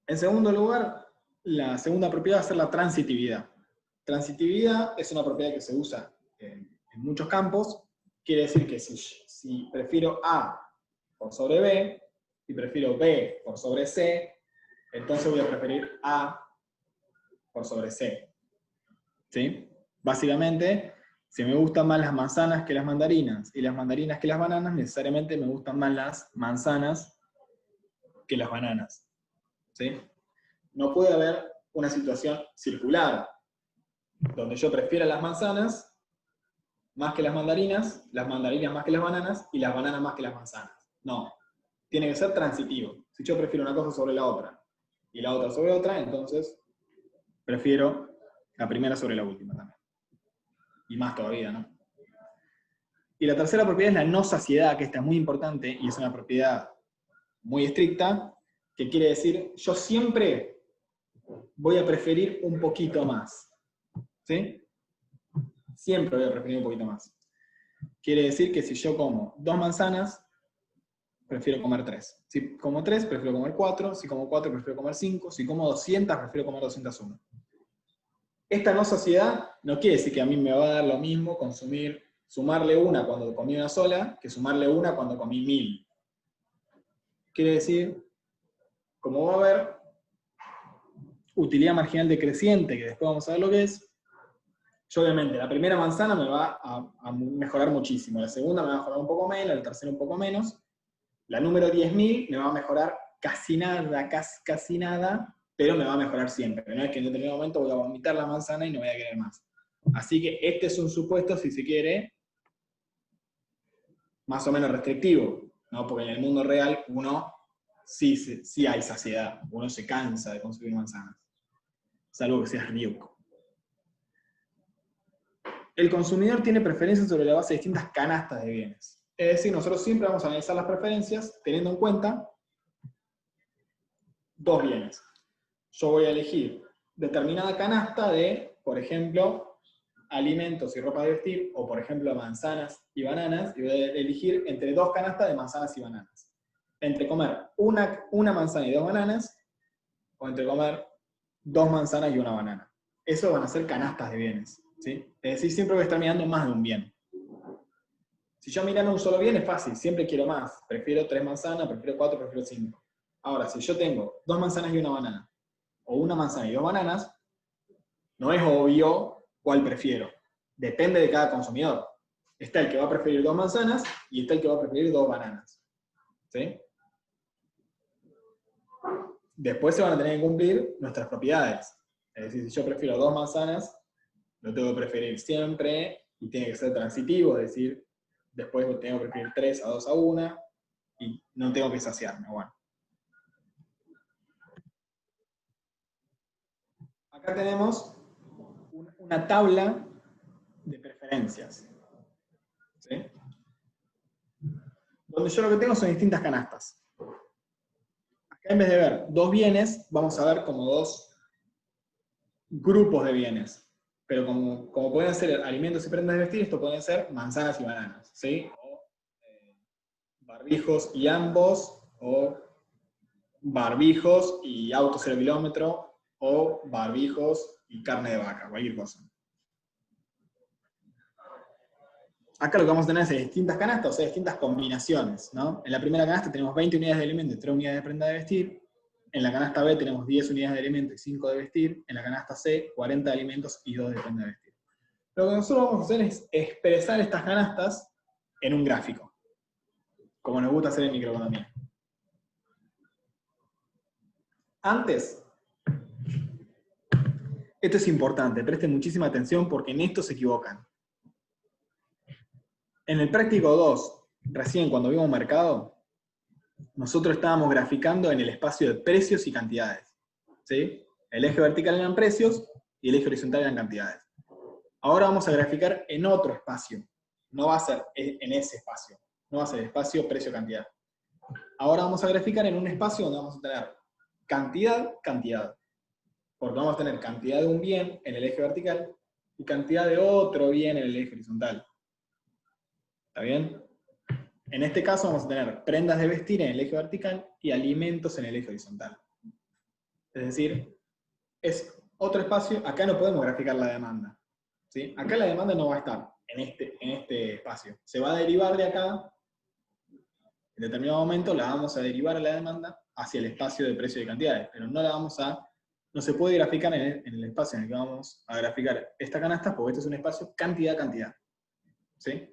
En segundo lugar, la segunda propiedad va a ser la transitividad. Transitividad es una propiedad que se usa en muchos campos. Quiere decir que si prefiero A por sobre B, y prefiero B por sobre C, entonces voy a preferir A por sobre C. ¿Sí? Básicamente, si me gustan más las manzanas que las mandarinas, y las mandarinas que las bananas, necesariamente me gustan más las manzanas que las bananas. ¿Sí? No puede haber una situación circular, donde yo prefiera las manzanas más que las mandarinas más que las bananas, y las bananas más que las manzanas. No. Tiene que ser transitivo. Si yo prefiero una cosa sobre la otra, y la otra sobre otra, entonces prefiero la primera sobre la última también. Y más todavía, ¿no? Y la tercera propiedad es la no saciedad, que esta es muy importante, y es una propiedad muy estricta, que quiere decir, yo siempre voy a preferir un poquito más. ¿Sí? Siempre voy a preferir un poquito más. Quiere decir que si yo como 2 manzanas, prefiero comer 3. Si como 3, prefiero comer 4. Si como 4, prefiero comer 5. Si como 200, prefiero comer 201. Esta no saciedad no quiere decir que a mí me va a dar lo mismo sumarle una cuando comí una sola, que sumarle una cuando comí 1000. Quiere decir, como va a haber utilidad marginal decreciente, que después vamos a ver lo que es, yo obviamente la primera manzana me va a mejorar muchísimo, la segunda me va a mejorar un poco menos, la tercera un poco menos, la número 10.000 me va a mejorar casi nada, pero me va a mejorar siempre. No es que en determinado momento voy a vomitar la manzana y no voy a querer más. Así que este es un supuesto, si se quiere, más o menos restrictivo, ¿no? Porque en el mundo real uno sí hay saciedad, uno se cansa de consumir manzanas, salvo que seas rico. El consumidor tiene preferencias sobre la base de distintas canastas de bienes. Es decir, nosotros siempre vamos a analizar las preferencias teniendo en cuenta 2 bienes. Yo voy a elegir determinada canasta de, por ejemplo, alimentos y ropa de vestir, o por ejemplo manzanas y bananas, y voy a elegir entre 2 canastas de manzanas y bananas. Entre comer una manzana y 2 bananas, o entre comer 2 manzanas y una banana. Eso van a ser canastas de bienes. ¿Sí? Es decir, siempre voy a estar mirando más de un bien. Si yo mirando un solo bien es fácil, siempre quiero más. Prefiero 3 manzanas, prefiero 4, prefiero 5. Ahora, si yo tengo 2 manzanas y una banana, o una manzana y 2 bananas, no es obvio cuál prefiero. Depende de cada consumidor. Está el que va a preferir 2 manzanas y está el que va a preferir 2 bananas. ¿Sí? Después se van a tener que cumplir nuestras propiedades. Es decir, si yo prefiero 2 manzanas, lo tengo que preferir siempre y tiene que ser transitivo, es decir, después tengo que preferir 3 a 2 a 1 y no tengo que saciarme. Bueno. Acá tenemos una tabla de preferencias. ¿Sí? Donde yo lo que tengo son distintas canastas. Acá en vez de ver dos bienes, vamos a ver como dos grupos de bienes. Pero como pueden ser alimentos y prendas de vestir, esto pueden ser manzanas y bananas, ¿sí? O barbijos y ambos, o barbijos y autoservilómetro, o barbijos y carne de vaca, cualquier cosa. Acá lo que vamos a tener es distintas canastas, o sea, distintas combinaciones, ¿no? En la primera canasta tenemos 20 unidades de alimentos y 3 unidades de prenda de vestir. En la canasta B tenemos 10 unidades de alimentos y 5 de vestir. En la canasta C, 40 de alimentos y 2 de prenda de vestir. Lo que nosotros vamos a hacer es expresar estas canastas en un gráfico, como nos gusta hacer en microeconomía. Antes, esto es importante, presten muchísima atención porque en esto se equivocan. En el práctico 2, recién cuando vimos mercado, nosotros estábamos graficando en el espacio de precios y cantidades, ¿sí? El eje vertical eran precios y el eje horizontal eran cantidades. Ahora vamos a graficar en otro espacio, no va a ser en ese espacio, no va a ser espacio, precio, cantidad. Ahora vamos a graficar en un espacio donde vamos a tener cantidad, cantidad. Porque vamos a tener cantidad de un bien en el eje vertical y cantidad de otro bien en el eje horizontal. ¿Está bien? En este caso vamos a tener prendas de vestir en el eje vertical y alimentos en el eje horizontal. Es decir, es otro espacio, acá no podemos graficar la demanda, ¿sí? Acá la demanda no va a estar en este espacio. Se va a derivar de acá, en determinado momento la vamos a derivar a la demanda hacia el espacio de precio y cantidades, pero no se puede graficar en el espacio en el que vamos a graficar esta canasta, porque este es un espacio cantidad-cantidad. ¿Sí?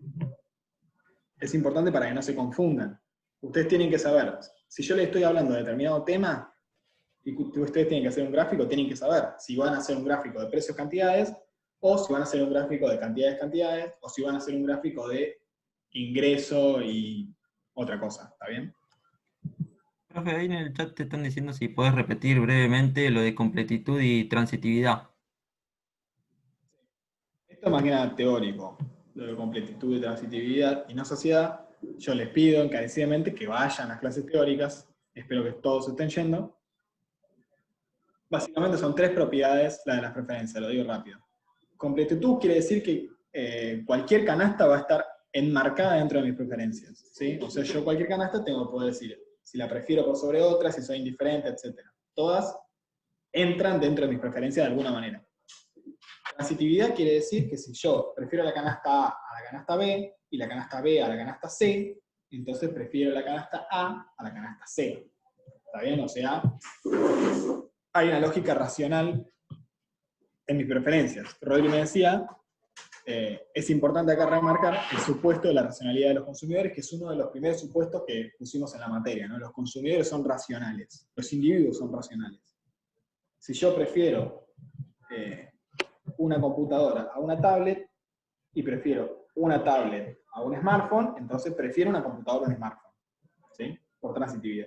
Es importante para que no se confundan. Ustedes tienen que saber, si yo les estoy hablando de determinado tema, y ustedes tienen que hacer un gráfico, tienen que saber si van a hacer un gráfico de precios-cantidades, o si van a hacer un gráfico de cantidades-cantidades, o si van a hacer un gráfico de ingreso y otra cosa, ¿está bien? Profe, ahí en el chat te están diciendo si puedes repetir brevemente lo de completitud y transitividad. Esto es más que nada teórico, lo de completitud y transitividad y no sociedad. Yo les pido encarecidamente que vayan a las clases teóricas, espero que todos estén yendo. Básicamente son 3 propiedades la de las preferencias, lo digo rápido. Completitud quiere decir que cualquier canasta va a estar enmarcada dentro de mis preferencias, ¿sí? O sea, yo cualquier canasta tengo que poder decir si la prefiero por sobre otra, si soy indiferente, etc. Todas entran dentro de mis preferencias de alguna manera. Transitividad quiere decir que si yo prefiero la canasta A a la canasta B, y la canasta B a la canasta C, entonces prefiero la canasta A a la canasta C. ¿Está bien? O sea, hay una lógica racional en mis preferencias. Rodri me decía, es importante acá remarcar el supuesto de la racionalidad de los consumidores, que es uno de los primeros supuestos que pusimos en la materia, ¿no? Los consumidores son racionales, los individuos son racionales. Si yo prefiero una computadora a una tablet, y prefiero una tablet a un smartphone, entonces prefiero una computadora a un smartphone, ¿sí? Por transitividad.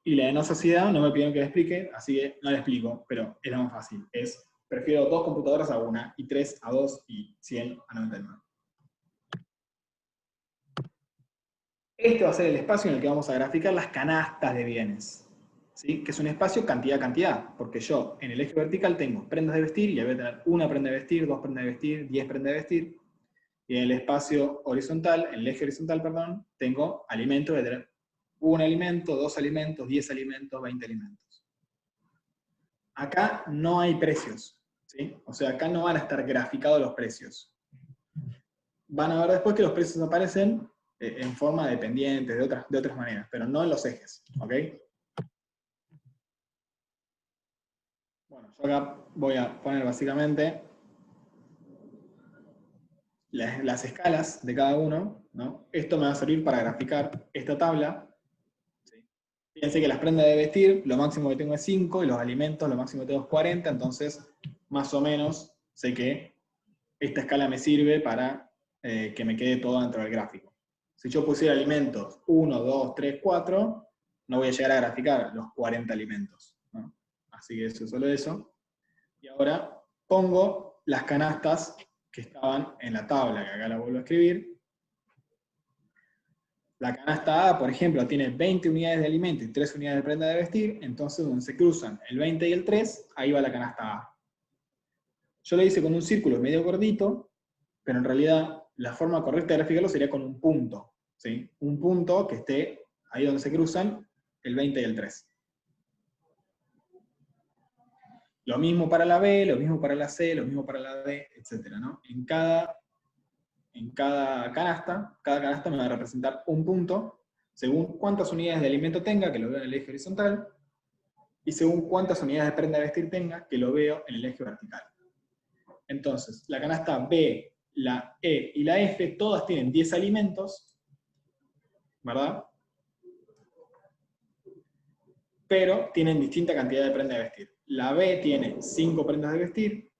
Y la de no sociedad no me pidieron que la explique, así que no la explico, pero es lo más fácil. Es, prefiero 2 computadoras a una, y 3 a 2, y 100 a 99. Este va a ser el espacio en el que vamos a graficar las canastas de bienes, ¿sí? Que es un espacio cantidad-cantidad, porque yo en el eje vertical tengo prendas de vestir, y ahí voy a tener una prenda de vestir, 2 prendas de vestir, 10 prendas de vestir, y en el espacio horizontal, en el eje horizontal, perdón, tengo alimentos, voy a tener un alimento, 2 alimentos, 10 alimentos, 20 alimentos. Acá no hay precios, ¿sí? O sea, acá no van a estar graficados los precios. Van a ver después que los precios aparecen en forma dependiente, de otras maneras, pero no en los ejes, ¿ok? Bueno, yo acá voy a poner básicamente las escalas de cada uno, ¿no? Esto me va a servir para graficar esta tabla. ¿Sí? Fíjense que las prendas de vestir, lo máximo que tengo es 5, y los alimentos, lo máximo que tengo es 40, entonces, más o menos, sé que esta escala me sirve para que me quede todo dentro del gráfico. Si yo pusiera alimentos 1, 2, 3, 4, no voy a llegar a graficar los 40 alimentos, ¿no? Así que eso es solo eso. Y ahora pongo las canastas que estaban en la tabla, que acá la vuelvo a escribir. La canasta A, por ejemplo, tiene 20 unidades de alimento y 3 unidades de prenda de vestir, entonces donde se cruzan el 20 y el 3, ahí va la canasta A. Yo lo hice con un círculo medio gordito, pero en realidad la forma correcta de graficarlo sería con un punto, ¿sí? Un punto que esté ahí donde se cruzan el 20 y el 3. Lo mismo para la B, lo mismo para la C, lo mismo para la D, etc., ¿no? En cada canasta, cada canasta me va a representar un punto, según cuántas unidades de alimento tenga, que lo veo en el eje horizontal, y según cuántas unidades de prenda de vestir tenga, que lo veo en el eje vertical. Entonces, la canasta B, la E y la F, todas tienen 10 alimentos, ¿verdad? Pero tienen distinta cantidad de prenda de vestir. La B tiene 5 prendas de vestir,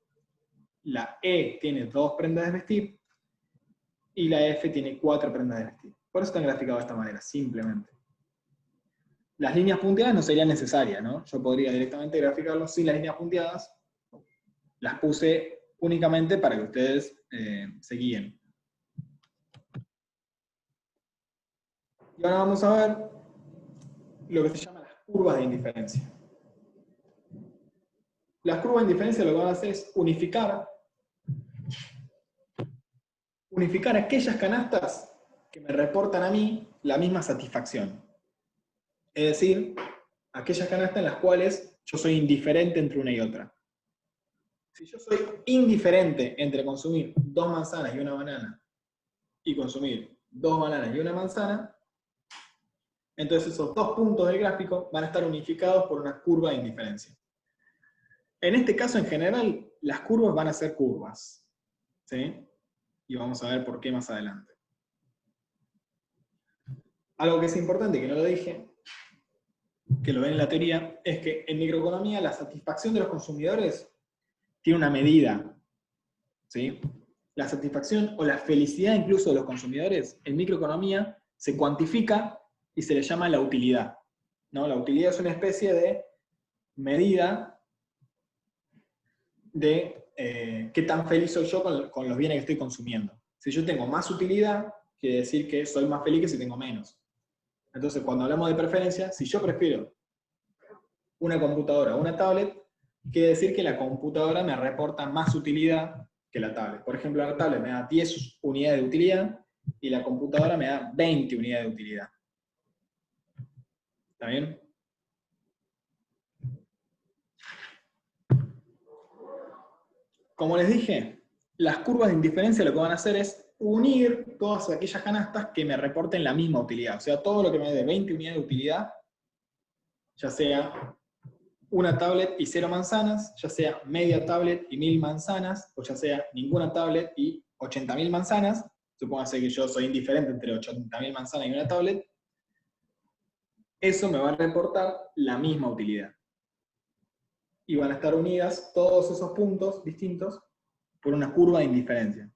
la E tiene 2 prendas de vestir, y la F tiene 4 prendas de vestir. Por eso están graficados de esta manera, simplemente. Las líneas punteadas no serían necesarias, ¿no? Yo podría directamente graficarlo sin las líneas punteadas. Las puse únicamente para que ustedes se guíen. Y ahora vamos a ver lo que se llama las curvas de indiferencia. Las curvas de indiferencia lo que van a hacer es unificar aquellas canastas que me reportan a mí la misma satisfacción. Es decir, aquellas canastas en las cuales yo soy indiferente entre una y otra. Si yo soy indiferente entre consumir 2 manzanas y una banana y consumir 2 bananas y una manzana, entonces esos 2 puntos del gráfico van a estar unificados por una curva de indiferencia. En este caso, en general, las curvas van a ser curvas, ¿sí? Y vamos a ver por qué más adelante. Algo que es importante, que no lo dije, que lo ven en la teoría, es que en microeconomía la satisfacción de los consumidores tiene una medida, ¿sí? La satisfacción o la felicidad incluso de los consumidores en microeconomía se cuantifica y se le llama la utilidad, ¿no? La utilidad es una especie de medida de qué tan feliz soy yo con los bienes que estoy consumiendo. Si yo tengo más utilidad, quiere decir que soy más feliz que si tengo menos. Entonces, cuando hablamos de preferencia, si yo prefiero una computadora o una tablet, quiere decir que la computadora me reporta más utilidad que la tablet. Por ejemplo, la tablet me da 10 unidades de utilidad y la computadora me da 20 unidades de utilidad. ¿Está bien? Como les dije, las curvas de indiferencia lo que van a hacer es unir todas aquellas canastas que me reporten la misma utilidad. O sea, todo lo que me dé 20 unidades de utilidad, ya sea una tablet y 0 manzanas, ya sea media tablet y 1000 manzanas, o ya sea ninguna tablet y 80.000 manzanas, supóngase que yo soy indiferente entre 80.000 manzanas y una tablet, eso me va a reportar la misma utilidad. Y van a estar unidas todos esos puntos distintos por una curva de indiferencia.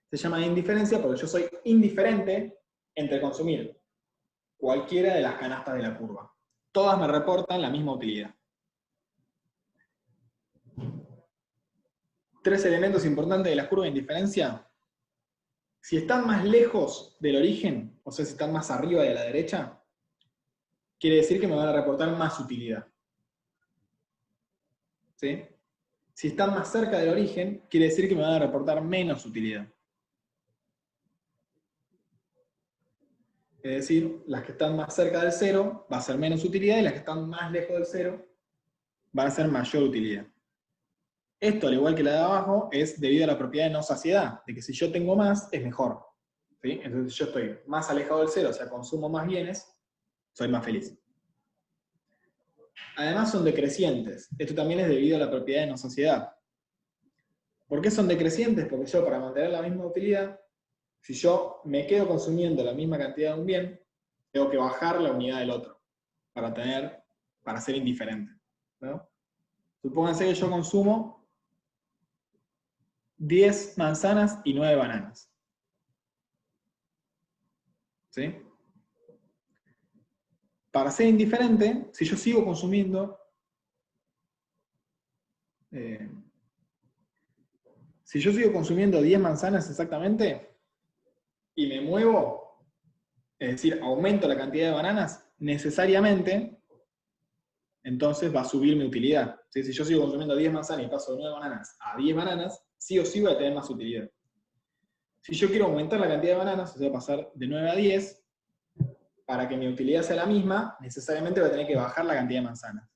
Se llama indiferencia porque yo soy indiferente entre consumir cualquiera de las canastas de la curva. Todas me reportan la misma utilidad. 3 elementos importantes de la curva de indiferencia. Si están más lejos del origen, o sea, si están más arriba de la derecha, quiere decir que me van a reportar más utilidad. ¿Sí? Si están más cerca del origen, quiere decir que me van a reportar menos utilidad. Es decir, las que están más cerca del 0 va a ser menos utilidad y las que están más lejos del 0 van a ser mayor utilidad. Esto, al igual que la de abajo, es debido a la propiedad de no saciedad, de que si yo tengo más, es mejor. ¿Sí? Entonces, si yo estoy más alejado del 0, o sea, consumo más bienes, soy más feliz. Además son decrecientes. Esto también es debido a la propiedad de no saciedad. ¿Por qué son decrecientes? Porque yo, para mantener la misma utilidad, si yo me quedo consumiendo la misma cantidad de un bien, tengo que bajar la unidad del otro para ser indiferente, ¿no? Supónganse que yo consumo 10 manzanas y 9 bananas. ¿Sí? Para ser indiferente, si yo sigo consumiendo, si yo sigo consumiendo 10 manzanas exactamente, y me muevo, es decir, aumento la cantidad de bananas, necesariamente, entonces va a subir mi utilidad. ¿Sí? Si yo sigo consumiendo 10 manzanas y paso de 9 bananas a 10 bananas, sí o sí voy a tener más utilidad. Si yo quiero aumentar la cantidad de bananas, o sea, pasar de 9 a 10, para que mi utilidad sea la misma, necesariamente voy a tener que bajar la cantidad de manzanas.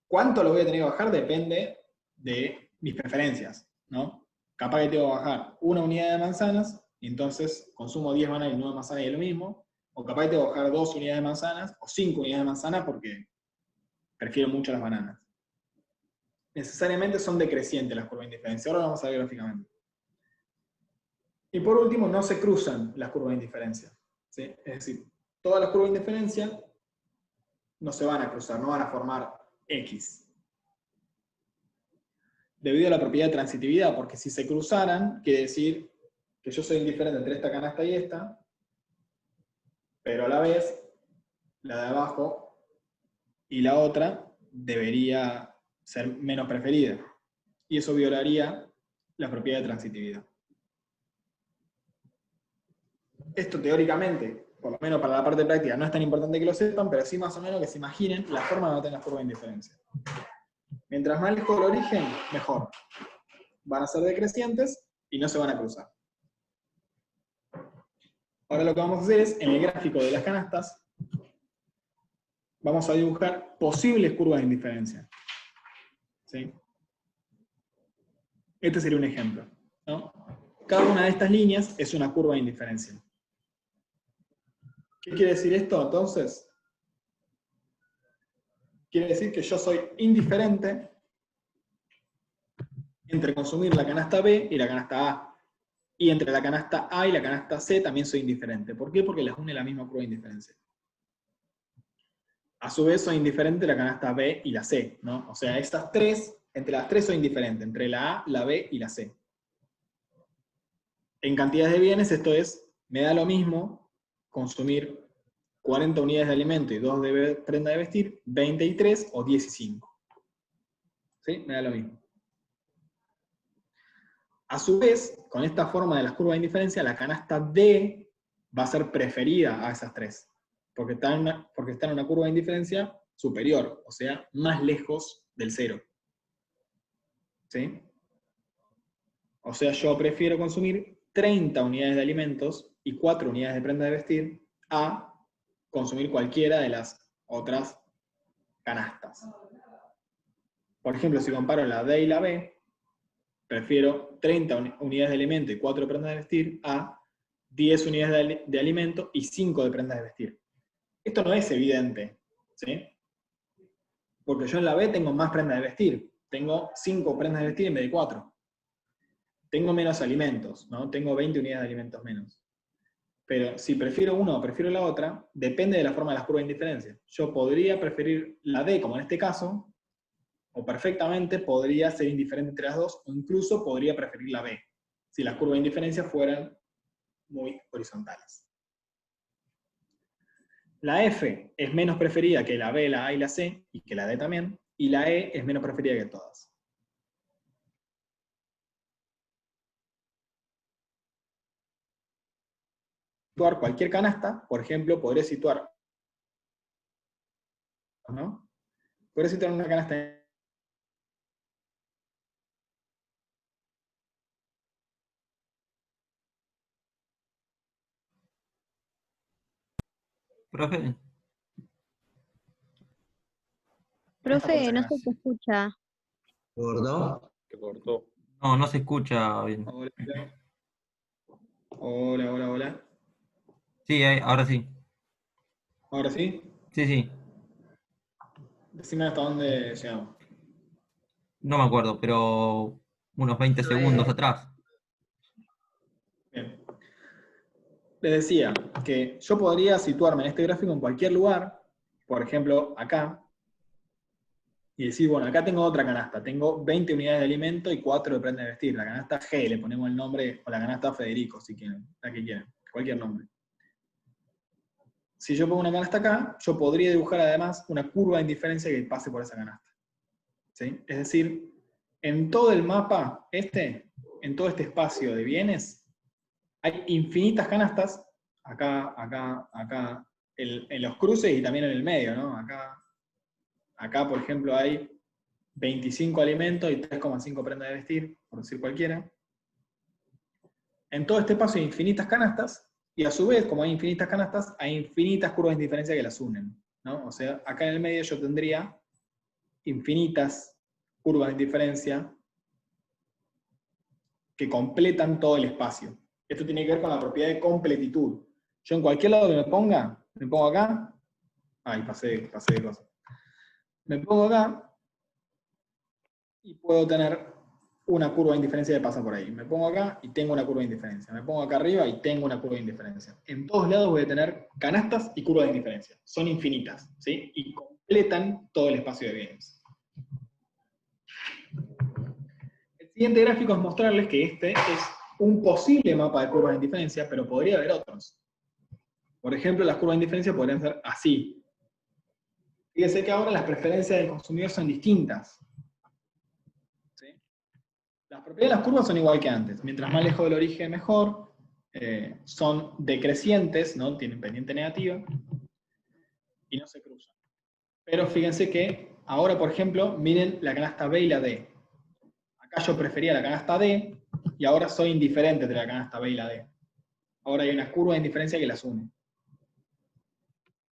¿Cuánto lo voy a tener que bajar? Depende de mis preferencias, ¿no? Capaz que tengo que bajar una unidad de manzanas, y entonces consumo 10 bananas y 9 manzanas y es lo mismo. O capaz que tengo que bajar 2 unidades de manzanas, o 5 unidades de manzanas, porque prefiero mucho las bananas. Necesariamente son decrecientes las curvas de indiferencia. Ahora lo vamos a ver gráficamente. Y por último, no se cruzan las curvas de indiferencia. ¿Sí? Es decir, todas las curvas de indiferencia no se van a cruzar, no van a formar X. Debido a la propiedad de transitividad, porque si se cruzaran, quiere decir que yo soy indiferente entre esta canasta y esta, pero a la vez, la de abajo y la otra debería ser menos preferida. Y eso violaría la propiedad de transitividad. Esto teóricamente, por lo menos para la parte práctica, no es tan importante que lo sepan, pero sí más o menos que se imaginen la forma de no tener las curvas de indiferencia. Mientras más lejos del origen, mejor. Van a ser decrecientes y no se van a cruzar. Ahora lo que vamos a hacer es, en el gráfico de las canastas, vamos a dibujar posibles curvas de indiferencia. ¿Sí? Este sería un ejemplo, ¿no? Cada una de estas líneas es una curva de indiferencia. ¿Qué quiere decir esto, entonces? Quiere decir que yo soy indiferente entre consumir la canasta B y la canasta A. Y entre la canasta A y la canasta C también soy indiferente. ¿Por qué? Porque las une la misma curva de indiferencia. A su vez soy indiferente la canasta B y la C, ¿no? O sea, estas tres, entre las tres soy indiferente, entre la A, la B y la C. En cantidades de bienes, esto es, me da lo mismo consumir 40 unidades de alimento y 2 de prenda de vestir, 23 o 10 y 5. ¿Sí? Me da lo mismo. A su vez, con esta forma de las curvas de indiferencia, la canasta D va a ser preferida a esas tres, porque está en una curva de indiferencia superior, o sea, más lejos del cero. ¿Sí? O sea, yo prefiero consumir 30 unidades de alimentos y 4 unidades de prenda de vestir a consumir cualquiera de las otras canastas. Por ejemplo, si comparo la D y la B, prefiero 30 unidades de alimento y 4 de prendas de vestir a 10 unidades de alimento y 5 de prendas de vestir. Esto no es evidente, ¿sí? Porque yo en la B tengo más prendas de vestir. Tengo 5 prendas de vestir en vez de 4. Tengo menos alimentos, ¿no? Tengo 20 unidades de alimentos menos. Pero si prefiero una o prefiero la otra, depende de la forma de las curvas de indiferencia. Yo podría preferir la D, como en este caso, o perfectamente podría ser indiferente entre las dos, o incluso podría preferir la B, si las curvas de indiferencia fueran muy horizontales. La F es menos preferida que la B, la A y la C, y que la D también, y la E es menos preferida que todas. Situar cualquier canasta, por ejemplo, podría situar, ¿no? Podría situar una canasta. Profe, Profe, no se te escucha. ¿Gordo? Que cortó. no se escucha bien. Hola, hola, hola, hola. Sí, ahora sí. ¿Ahora sí? Sí, sí. Decime hasta dónde llegamos. No me acuerdo, pero unos 20 segundos atrás. Bien. Les decía que yo podría situarme en este gráfico en cualquier lugar, por ejemplo, acá, y decir, bueno, acá tengo otra canasta, tengo 20 unidades de alimento y 4 de prenda de vestir. La canasta G, le ponemos el nombre, o la canasta Federico, si quieren, la que quieran, cualquier nombre. Si yo pongo una canasta acá, yo podría dibujar además una curva de indiferencia que pase por esa canasta. ¿Sí? Es decir, en todo el mapa, en todo este espacio de bienes, hay infinitas canastas, acá, en los cruces y también en el medio, ¿no? Acá, por ejemplo, hay 25 alimentos y 3,5 prendas de vestir, por decir cualquiera. En todo este paso hay infinitas canastas, y a su vez, como hay infinitas canastas, hay infinitas curvas de indiferencia que las unen, ¿no? O sea, acá en el medio yo tendría infinitas curvas de indiferencia que completan todo el espacio. Esto tiene que ver con la propiedad de completitud. Yo en cualquier lado que me pongo acá, ay, pasé de cosas. Me pongo acá y puedo tener una curva de indiferencia que pasa por ahí. Me pongo acá y tengo una curva de indiferencia. Me pongo acá arriba y tengo una curva de indiferencia. En todos lados voy a tener canastas y curvas de indiferencia. Son infinitas, ¿sí? Y completan todo el espacio de bienes. El siguiente gráfico es mostrarles que este es un posible mapa de curvas de indiferencia, pero podría haber otros. Por ejemplo, las curvas de indiferencia podrían ser así. Fíjense que ahora las preferencias del consumidor son distintas. ¿Sí? Las propiedades de las curvas son igual que antes. Mientras más lejos del origen, mejor. Son decrecientes, ¿no? Tienen pendiente negativa. Y no se cruzan. Pero fíjense que ahora, por ejemplo, miren la canasta B y la D. Acá yo prefería la canasta D, y ahora soy indiferente entre la canasta B y la D. Ahora hay una curva de indiferencia que las une.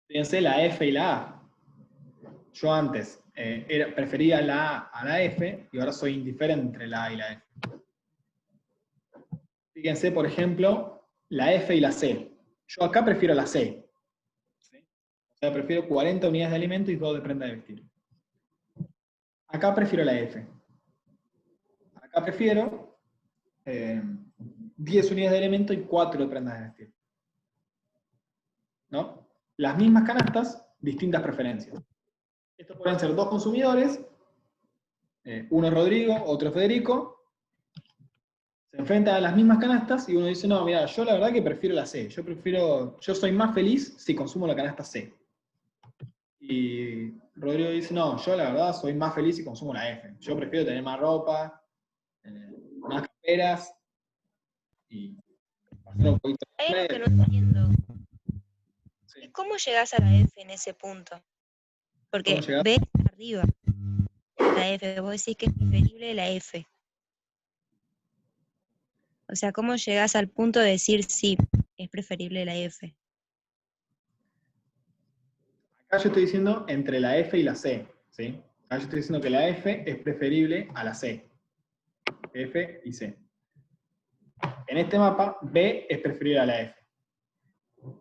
Fíjense la F y la A. Yo antes prefería la A a la F, y ahora soy indiferente entre la A y la F. Fíjense, por ejemplo, la F y la C. Yo acá prefiero la C. ¿Sí? O sea, prefiero 40 unidades de alimento y 2 de prenda de vestir. Acá prefiero la F. Acá prefiero 10 unidades de alimento y 4 de prendas de vestir. ¿No? Las mismas canastas, distintas preferencias. Estos pueden ser dos consumidores, uno Rodrigo, otro Federico, se enfrentan a las mismas canastas y uno dice, no, mira, yo la verdad que prefiero la C, yo soy más feliz si consumo la canasta C. Y Rodrigo dice, no, yo la verdad soy más feliz si consumo la F, yo prefiero tener más ropa, más camperas, y pasar un poquito. Hay algo que no entiendo. Sí. ¿Cómo llegás a la F en ese punto? Porque ¿Cómo llegás? B está arriba. La F, vos decís que es preferible la F. O sea, ¿cómo llegás al punto de decir sí, es preferible la F? Acá yo estoy diciendo entre la F y la C, ¿sí? Acá yo estoy diciendo que la F es preferible a la C. F y C. En este mapa, B es preferible a la F.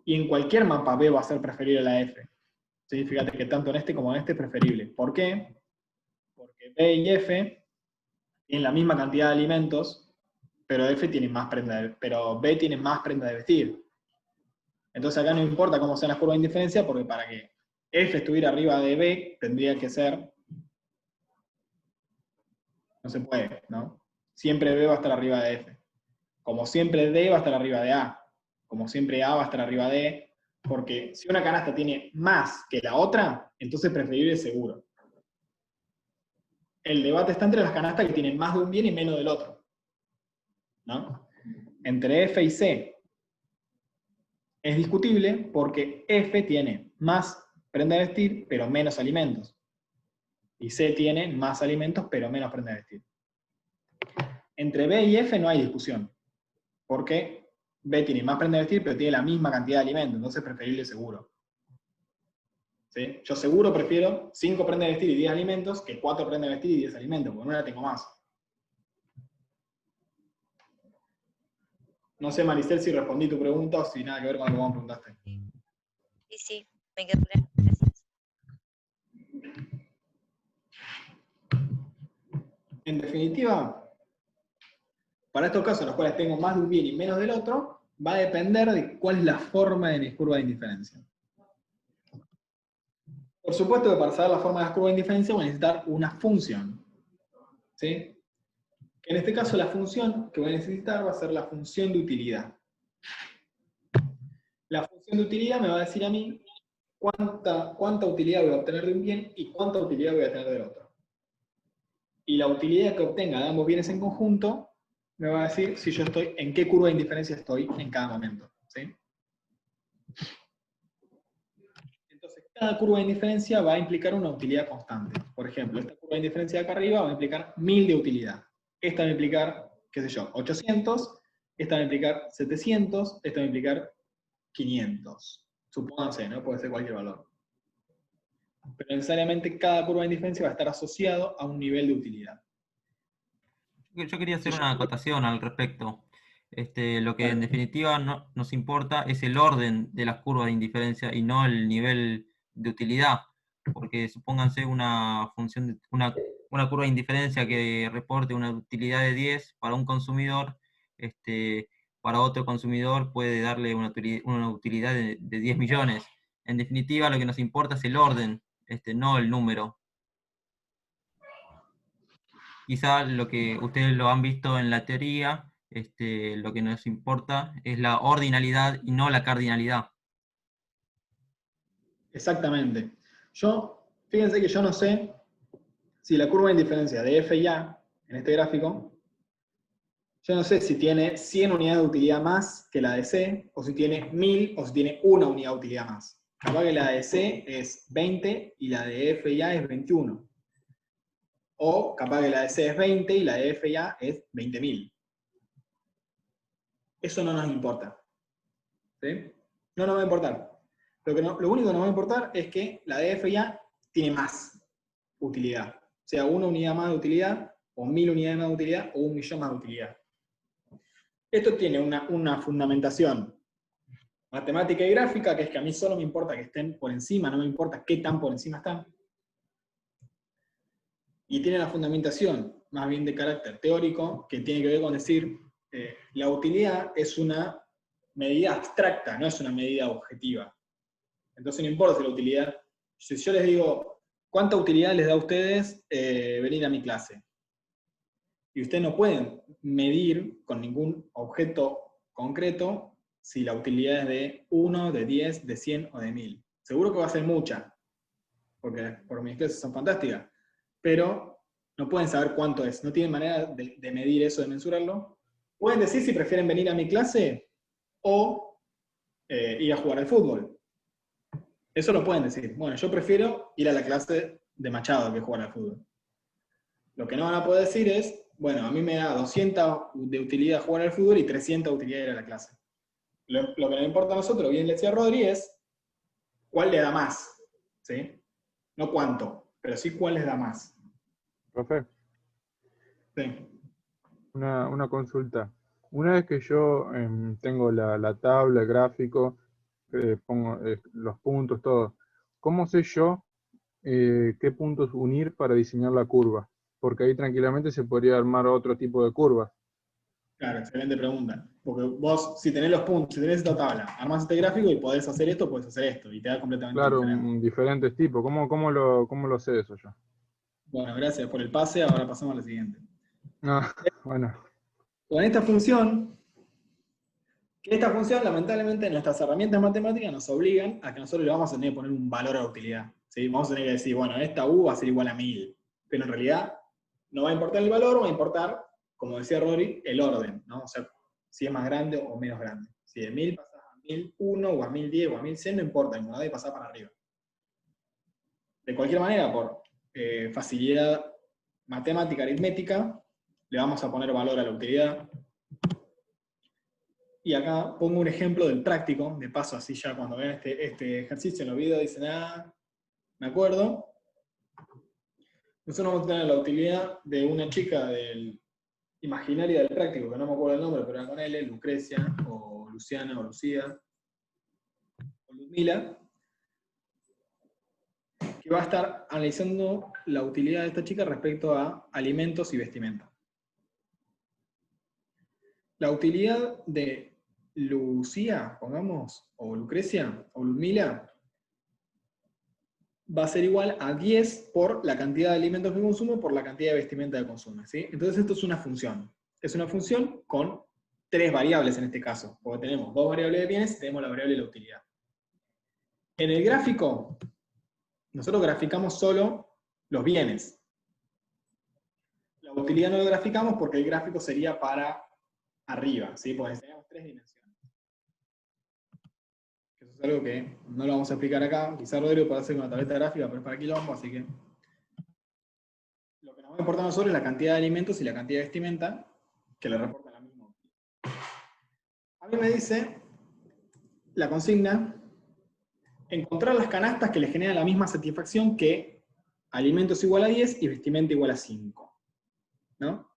Y en cualquier mapa B va a ser preferible a la F. ¿Sí? Fíjate que tanto en este como en este es preferible. ¿Por qué? Porque B y F tienen la misma cantidad de alimentos, pero B tiene más prenda de vestir. Entonces acá no importa cómo sean las curvas de indiferencia, porque para que F estuviera arriba de B, tendría que ser... No se puede, ¿no? Siempre B va a estar arriba de F. Como siempre D va a estar arriba de A. Como siempre A va a estar arriba de E. Porque si una canasta tiene más que la otra, entonces preferible seguro. El debate está entre las canastas que tienen más de un bien y menos del otro, ¿no? Entre F y C es discutible porque F tiene más prenda de vestir, pero menos alimentos. Y C tiene más alimentos, pero menos prenda de vestir. Entre B y F no hay discusión, porque B tiene más prenda de vestir, pero tiene la misma cantidad de alimentos, entonces es preferible seguro. ¿Sí? Yo seguro prefiero 5 prendas de vestir y 10 alimentos que 4 prendas de vestir y 10 alimentos, porque en una tengo más. No sé, Maricel, si respondí tu pregunta o si nada que ver con lo que vos me preguntaste. Sí, me quedó claro. Gracias. En definitiva, para estos casos en los cuales tengo más de un bien y menos del otro, va a depender de cuál es la forma de mi curva de indiferencia. Por supuesto que para saber la forma de las curvas de indiferencia voy a necesitar una función. ¿Sí? En este caso la función que voy a necesitar va a ser la función de utilidad. La función de utilidad me va a decir a mí cuánta utilidad voy a obtener de un bien y cuánta utilidad voy a tener del otro. Y la utilidad que obtenga de ambos bienes en conjunto me va a decir si yo estoy, en qué curva de indiferencia estoy en cada momento. ¿Sí? cada curva de indiferencia va a implicar una utilidad constante. Por ejemplo, esta curva de indiferencia de acá arriba va a implicar 1000 de utilidad. Esta va a implicar, qué sé yo, 800, esta va a implicar 700, esta va a implicar 500. Supónganse, ¿no? Puede ser cualquier valor. Pero necesariamente cada curva de indiferencia va a estar asociado a un nivel de utilidad. Yo quería hacer una acotación al respecto. Lo que en definitiva nos importa es el orden de las curvas de indiferencia y no el nivel de utilidad. Porque supónganse una función, una curva de indiferencia que reporte una utilidad de 10 para un consumidor, para otro consumidor puede darle una utilidad de 10 millones. En definitiva, lo que nos importa es el orden, no el número. Quizá lo que ustedes lo han visto en la teoría, lo que nos importa es la ordinalidad y no la cardinalidad. Exactamente. Fíjense que yo no sé si la curva de indiferencia de F y A, en este gráfico, yo no sé si tiene 100 unidades de utilidad más que la de C, o si tiene 1000, o si tiene una unidad de utilidad más. Capaz que la de C es 20 y la de F y A es 21. O capaz que la de C es 20 y la de F y A es 20.000. Eso no nos importa. ¿Sí? No nos va a importar. Lo único que nos va a importar es que la de F y A tiene más utilidad. O sea, una unidad más de utilidad, o 1000 unidades más de utilidad, o 1.000.000 más de utilidad. Esto tiene una fundamentación matemática y gráfica, que es que a mí solo me importa que estén por encima, no me importa qué tan por encima están. Y tiene la fundamentación más bien de carácter teórico, que tiene que ver con decir, la utilidad es una medida abstracta, no es una medida objetiva. Entonces no importa si la utilidad, si yo les digo, ¿cuánta utilidad les da a ustedes venir a mi clase? Y ustedes no pueden medir con ningún objeto concreto si la utilidad es de 1, de 10, de 100 o de 1000. Seguro que va a ser mucha, porque mis clases son fantásticas, pero no pueden saber cuánto es, no tienen manera de medir eso, de mensurarlo. Pueden decir si prefieren venir a mi clase o ir a jugar al fútbol. Eso lo pueden decir. Bueno, yo prefiero ir a la clase de Machado que jugar al fútbol. Lo que no van a poder decir es, bueno, a mí me da 200 de utilidad jugar al fútbol y 300 de utilidad ir a la clase. Lo que nos importa a nosotros, bien le decía Rodri, es cuál le da más. ¿Sí? No cuánto, pero sí cuál les da más. Profe, Sí. una consulta. Una vez que yo tengo la tabla, el gráfico, pongo los puntos, todo, ¿cómo sé yo qué puntos unir para diseñar la curva? Porque ahí tranquilamente se podría armar otro tipo de curva. Claro, excelente pregunta. Porque vos, si tenés los puntos, si tenés esta tabla, armás este gráfico y podés hacer esto, podés hacer esto, y te da completamente Claro, diferente. diferentes tipos. ¿Cómo lo sé eso yo? Bueno, gracias por el pase, ahora pasamos a la siguiente. Ah, bueno. Con esta función, lamentablemente nuestras herramientas matemáticas nos obligan a que nosotros le vamos a tener que poner un valor a la utilidad. ¿Sí? Vamos a tener que decir, bueno, esta U va a ser igual a 1000, pero en realidad no va a importar el valor, va a importar, como decía Rory, el orden, ¿no? O sea, si es más grande o menos grande. Si de 1000 pasas a 1001 o a 1010 o a 1100, no importa, no debe pasar para arriba. De cualquier manera, por facilidad matemática, aritmética, le vamos a poner valor a la utilidad. Y acá pongo un ejemplo del práctico, de paso así ya cuando vean este ejercicio en los videos dicen, ah, me acuerdo. Nosotros vamos a tener la utilidad de una chica imaginaria del práctico, que no me acuerdo el nombre, pero era con L, Lucrecia, o Luciana, o Lucía, o Ludmila, que va a estar analizando la utilidad de esta chica respecto a alimentos y vestimenta. La utilidad de Lucía, pongamos, o Lucrecia, o Ludmila, va a ser igual a 10 por la cantidad de alimentos que consume por la cantidad de vestimenta que consume. ¿Sí? Entonces esto es una función. Es una función con 3 variables en este caso, porque tenemos 2 variables de bienes y tenemos la variable de la utilidad. En el gráfico, nosotros graficamos solo los bienes. La utilidad no lo graficamos porque el gráfico sería para arriba, ¿sí? Porque necesitamos 3 dimensiones. es algo que no lo vamos a explicar acá. Quizá Rodrigo puede hacer con una tableta gráfica, pero es para quilombo, así que... Lo que nos va a importar a nosotros es la cantidad de alimentos y la cantidad de vestimenta que le reportan la misma utilidad. A mí me dice la consigna, encontrar las canastas que le generan la misma satisfacción que alimentos igual a 10 y vestimenta igual a 5. ¿No?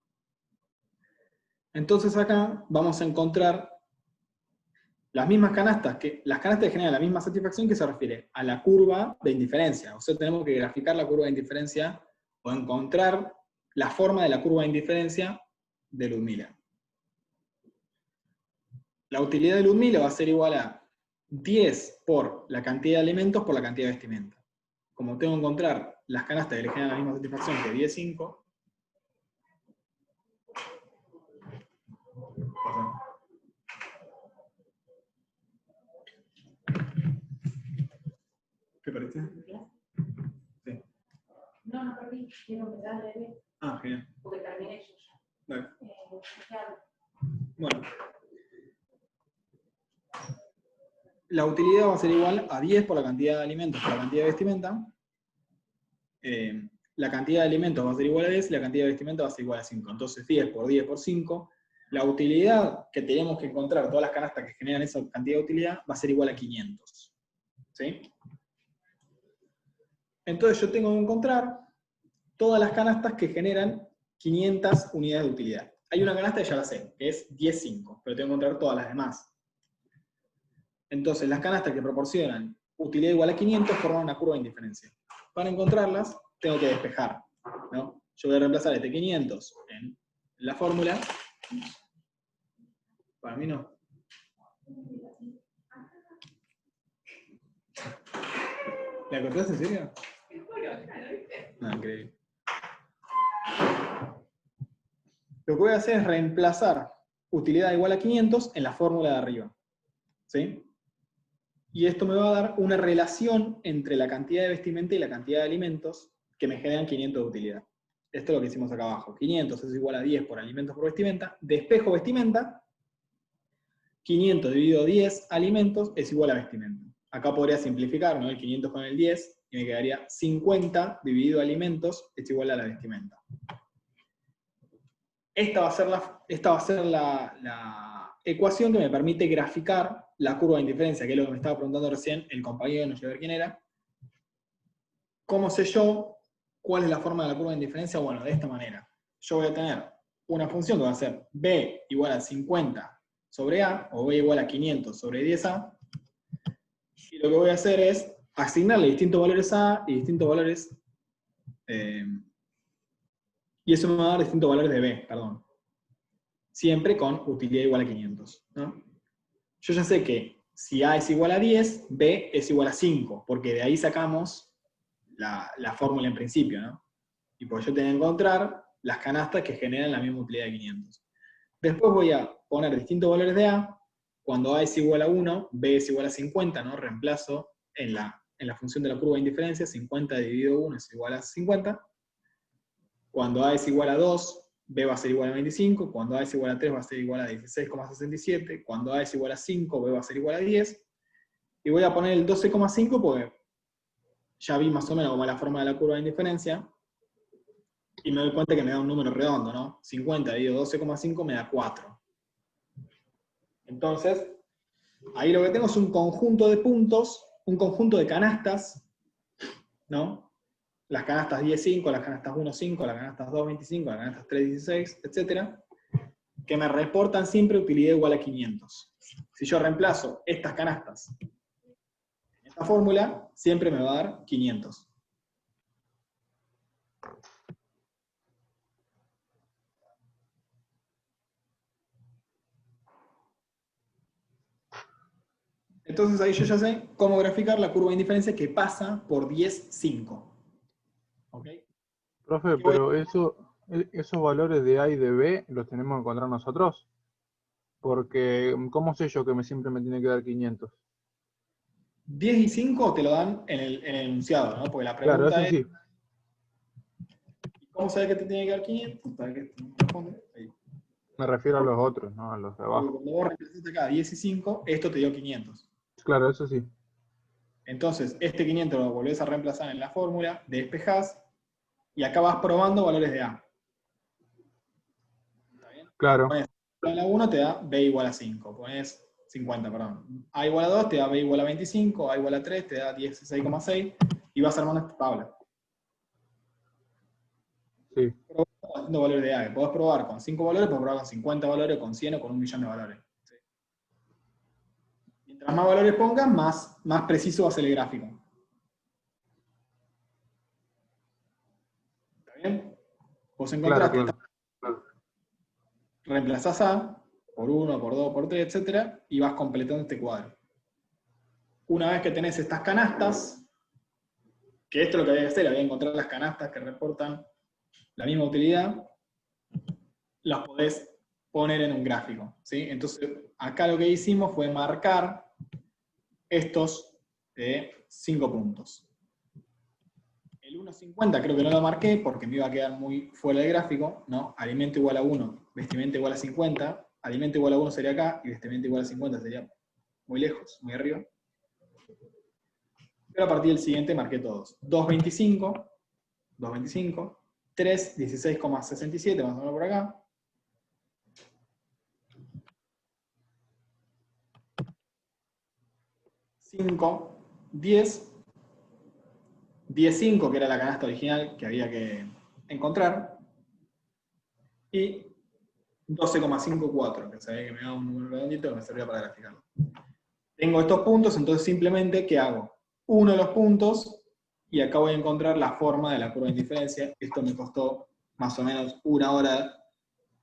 Entonces acá vamos a encontrar las mismas canastas, las canastas que generan la misma satisfacción, que se refiere a la curva de indiferencia. O sea, tenemos que graficar la curva de indiferencia o encontrar la forma de la curva de indiferencia de Ludmila. La utilidad de Ludmila va a ser igual a 10 por la cantidad de alimentos por la cantidad de vestimenta. Como tengo que encontrar las canastas que le generan la misma satisfacción que 10, 5, ¿qué perdiste? Sí. No perdí, quiero empezar a leer. Ah, genial. Porque terminé yo ya. Dale. Bueno. La utilidad va a ser igual a 10 por la cantidad de alimentos por la cantidad de vestimenta. La cantidad de alimentos va a ser igual a 10 y la cantidad de vestimenta va a ser igual a 5. Entonces 10 por 10 por 5. La utilidad que tenemos que encontrar, todas las canastas que generan esa cantidad de utilidad, va a ser igual a 500. ¿Sí? Entonces yo tengo que encontrar todas las canastas que generan 500 unidades de utilidad. Hay una canasta que ya la sé, que es 10, 5, pero tengo que encontrar todas las demás. Entonces las canastas que proporcionan utilidad igual a 500 forman una curva de indiferencia. Para encontrarlas, tengo que despejar, ¿no? Yo voy a reemplazar este 500 en la fórmula. Para mí no. ¿La cortaste en serio? No, increíble. Lo que voy a hacer es reemplazar utilidad igual a 500 en la fórmula de arriba. ¿Sí? Y esto me va a dar una relación entre la cantidad de vestimenta y la cantidad de alimentos que me generan 500 de utilidad. Esto es lo que hicimos acá abajo. 500 es igual a 10 por alimentos por vestimenta. Despejo vestimenta. 500 dividido 10 alimentos es igual a vestimenta. Acá podría simplificar, ¿no? El 500 con el 10 y me quedaría 50 dividido alimentos es igual a la vestimenta. Esta va a ser la ecuación que me permite graficar la curva de indiferencia, que es lo que me estaba preguntando recién el compañero, no sé ver quién era. ¿Cómo sé yo cuál es la forma de la curva de indiferencia? Bueno, de esta manera. Yo voy a tener una función que va a ser b igual a 50 sobre a, o b igual a 500 sobre 10a, y lo que voy a hacer es asignarle distintos valores a y distintos valores, y eso me va a dar distintos valores de b, perdón. Siempre con utilidad igual a 500, ¿no? Yo ya sé que si a es igual a 10, b es igual a 5, porque de ahí sacamos la fórmula en principio, ¿no? Y pues yo tengo que encontrar las canastas que generan la misma utilidad de 500. Después voy a poner distintos valores de a. Cuando a es igual a 1, b es igual a 50, ¿no? Reemplazo en la función de la curva de indiferencia, 50 dividido 1 es igual a 50. Cuando a es igual a 2, b va a ser igual a 25. Cuando a es igual a 3, va a ser igual a 16,67. Cuando a es igual a 5, b va a ser igual a 10. Y voy a poner el 12,5 porque ya vi más o menos cómo es la forma de la curva de indiferencia. Y me doy cuenta que me da un número redondo, ¿no? 50 dividido 12,5 me da 4. Entonces, ahí lo que tengo es un conjunto de puntos, un conjunto de canastas, ¿no? Las canastas 10,5, las canastas 1,5, las canastas 2,25, las canastas 3,16, etc. Que me reportan siempre utilidad igual a 500. Si yo reemplazo estas canastas en esta fórmula, siempre me va a dar 500. Entonces ahí yo ya sé cómo graficar la curva de indiferencia que pasa por 10,5. ¿Ok? Profe, pero esos valores de A y de B los tenemos que encontrar nosotros. Porque, ¿cómo sé yo que siempre me tiene que dar 500? 10 y 5 te lo dan en el enunciado, ¿no? Porque la Claro, pregunta eso es, sí. ¿cómo sabes que te tiene que dar 500? ¿Para qué te responde? Ahí. Me refiero a los otros, ¿no? A los de Porque abajo. cuando vos reemplazaste acá 10 y 5, esto te dio 500. Claro, eso sí. Entonces, este 500 lo volvés a reemplazar en la fórmula, despejás, y acá vas probando valores de A. ¿Está bien? Claro, Pones A igual a 1, te da B igual a 5. Pones 50, perdón. A igual a 2, te da B igual a 25. A igual a 3, te da 16,6. Y vas armando esta tabla. sí. Haciendo valores de A, que podés probar con 5 valores, podés probar con 50 valores, con 100 o con 1.000.000 de valores. ¿Sí? Mientras más valores pongas, más preciso va a ser el gráfico. ¿Está bien? Vos Claro, encontraste, claro. reemplazás A por 1, por 2, por 3, etc. y vas completando este cuadro. Una vez que tenés estas canastas, que esto es lo que había que hacer, había que encontrar las canastas que reportan la misma utilidad, las podés poner en un gráfico. ¿Sí? Entonces, acá lo que hicimos fue marcar estos 5 puntos. El 1.50 creo que no lo marqué porque me iba a quedar muy fuera del gráfico, ¿no? Alimento igual a 1, vestimenta igual a 50, alimento igual a 1 sería acá, y vestimenta igual a 50 sería muy lejos, muy arriba. Pero a partir del siguiente marqué todos. 2.25, 3, 16,67, más o menos por acá. 5, 10, 10.5, que era la canasta original que había que encontrar, y 12,54, que sabía que me daba un número redondito que me servía para graficarlo. Tengo estos puntos, entonces simplemente, ¿qué hago? Uno de los puntos, y acá voy a encontrar la forma de la curva de indiferencia. Esto me costó más o menos 1 hora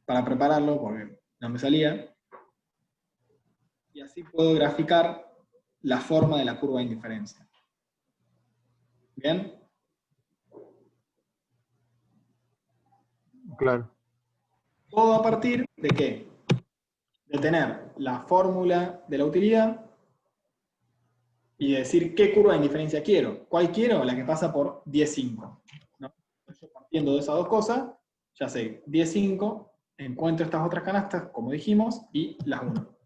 para prepararlo, porque no me salía. Y así puedo graficar la forma de la curva de indiferencia. ¿Bien? Claro. Todo a partir de ¿qué? De tener la fórmula de la utilidad y decir qué curva de indiferencia quiero. ¿Cuál quiero? La que pasa por 10,5. ¿No? Yo partiendo de esas dos cosas, ya sé, 10,5, encuentro estas otras canastas, como dijimos, y las uno.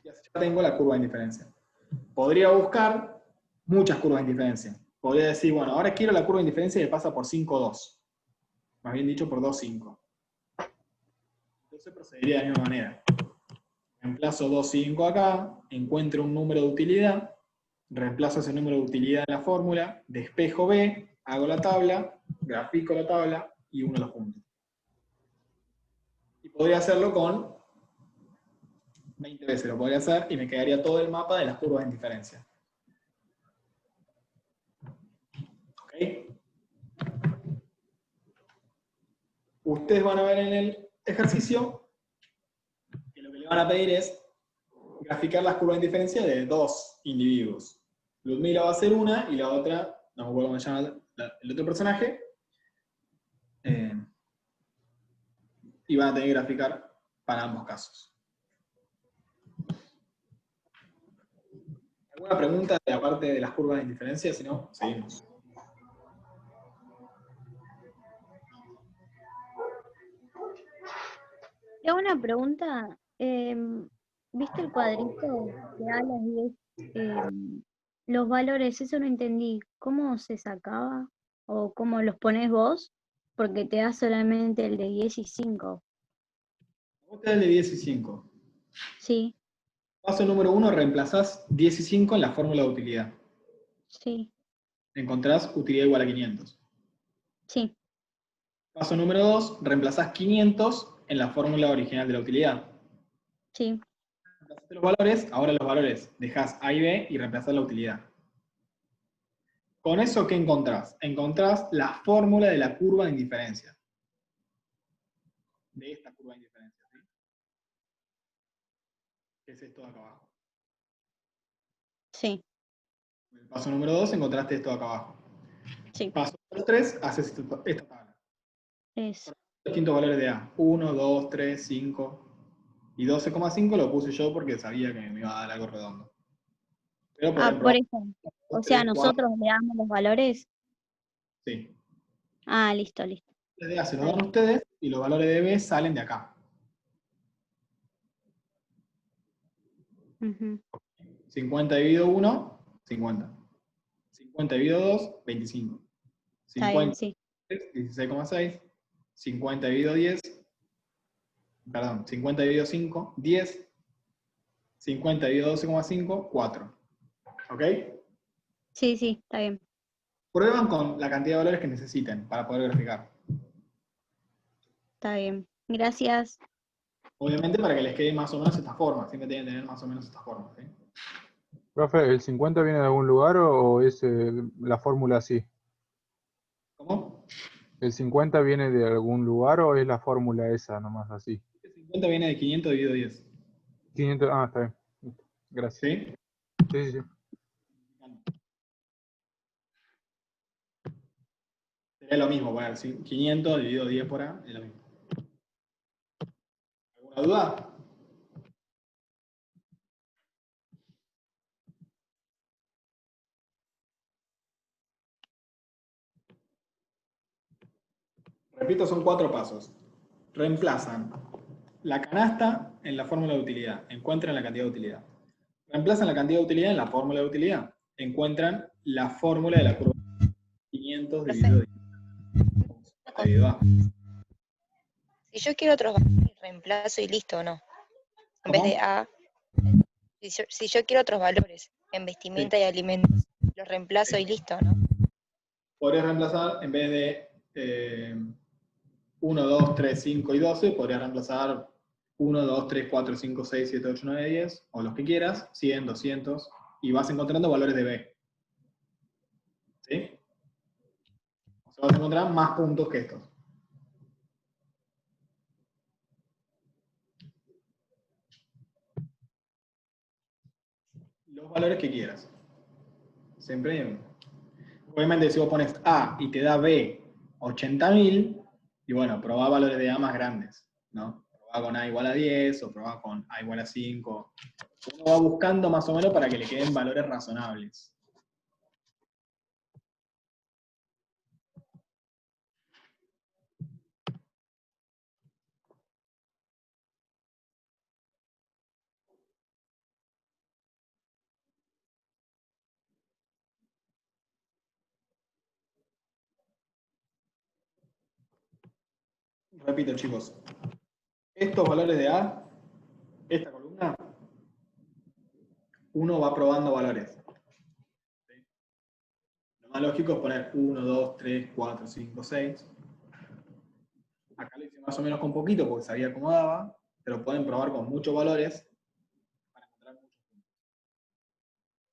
Y así ya tengo la curva de indiferencia. Podría buscar muchas curvas de indiferencia. Podría decir, bueno, ahora quiero la curva de indiferencia que pasa por 5,2. Más bien dicho, por 2,5. Entonces procedería de la misma manera. Reemplazo 2,5 acá, encuentro un número de utilidad, reemplazo ese número de utilidad en la fórmula, despejo B, hago la tabla, grafico la tabla y uno los puntos. Y podría hacerlo con 20 veces, lo podría hacer y me quedaría todo el mapa de las curvas de indiferencia. ¿Ok? Ustedes van a ver en el ejercicio que lo que le van a pedir es graficar las curvas de indiferencia de dos individuos. Ludmila va a hacer una y la otra, no me acuerdo cómo se llama el otro personaje, y van a tener que graficar para ambos casos. ¿Alguna pregunta de la parte de las curvas de indiferencia? Si no, seguimos. Te hago una pregunta. ¿Viste el cuadrito que da las 10, los valores? Eso no entendí. ¿Cómo se sacaba? ¿O cómo los pones vos? Porque te da solamente el de 10 y 5. Vos te das el de 10 y 5. Sí, Paso número 1, reemplazás 10 y 5 en la fórmula de utilidad. sí, Encontrás utilidad igual a 500. sí. Paso número 2, reemplazás 500 en la fórmula original de la utilidad. Sí. Reemplazaste los valores, ahora los valores dejás A y B y reemplazás la utilidad. Con eso, ¿qué encontrás? Encontrás la fórmula de la curva de indiferencia. De esta curva de indiferencia, ¿sí? Que es esto de acá abajo. Sí. En el paso número 2 encontraste esto de acá abajo. Sí. Paso número 3, haces esta tabla. Eso. Distintos valores de A. 1, 2, 3, 5 y 12,5 lo puse yo porque sabía que me iba a dar algo redondo. Pero por ejemplo, Por eso. O 2, sea, 3, 4, nosotros le damos los valores. sí. Listo, listo. Los de A se los dan ustedes y los valores de B salen de acá. Ujú. 50 dividido 1, 50. 50 dividido 2, 25. Está bien, 50 sí. 16,6. 50 dividido 10, perdón, 50 dividido 5, 10. 50 dividido 12,5, 4. ¿Ok? Sí, sí, está bien. Prueban con la cantidad de valores que necesiten para poder verificar. Está bien. Gracias. Obviamente para que les quede más o menos esta forma. Siempre tienen que tener más o menos esta forma. ¿Sí? Profe, ¿el 50 viene de algún lugar o es la fórmula así? ¿Cómo? ¿El 50 viene de algún lugar o es la fórmula esa nomás así? El 50 viene de 500 dividido 10. 500, está bien. Gracias. ¿Sí? Sí, sí, sí. Sería lo mismo poner 500 dividido 10 por A, es lo mismo. ¿Alguna duda? Repito, son 4 pasos. Reemplazan la canasta en la fórmula de utilidad. Encuentran la cantidad de utilidad. Reemplazan la cantidad de utilidad en la fórmula de utilidad. Encuentran la fórmula de la curva. 500 dividido 10. Dividido A. Si yo quiero otros valores, reemplazo y listo, ¿no? En vez de A, si yo quiero otros valores en vestimenta y alimentos, los reemplazo y listo, ¿no? Podrías reemplazar, en vez de 1, 2, 3, 5 y 12, podrías reemplazar 1, 2, 3, 4, 5, 6, 7, 8, 9, 10, o los que quieras, 100, 200, y vas encontrando valores de B. ¿Sí? O sea, vas a encontrar más puntos que estos. Los valores que quieras. Siempre. Obviamente, si vos pones A y te da B 80.000, y bueno, probá valores de A más grandes, ¿no? Probá con A igual a 10, o probá con A igual a 5. Uno va buscando más o menos para que le queden valores razonables. Repito, chicos. Estos valores de A, esta columna, uno va probando valores. ¿Sí? Lo más lógico es poner 1, 2, 3, 4, 5, 6. Acá lo hice más o menos con poquito porque sabía cómo daba, pero pueden probar con muchos valores para encontrar muchos puntos.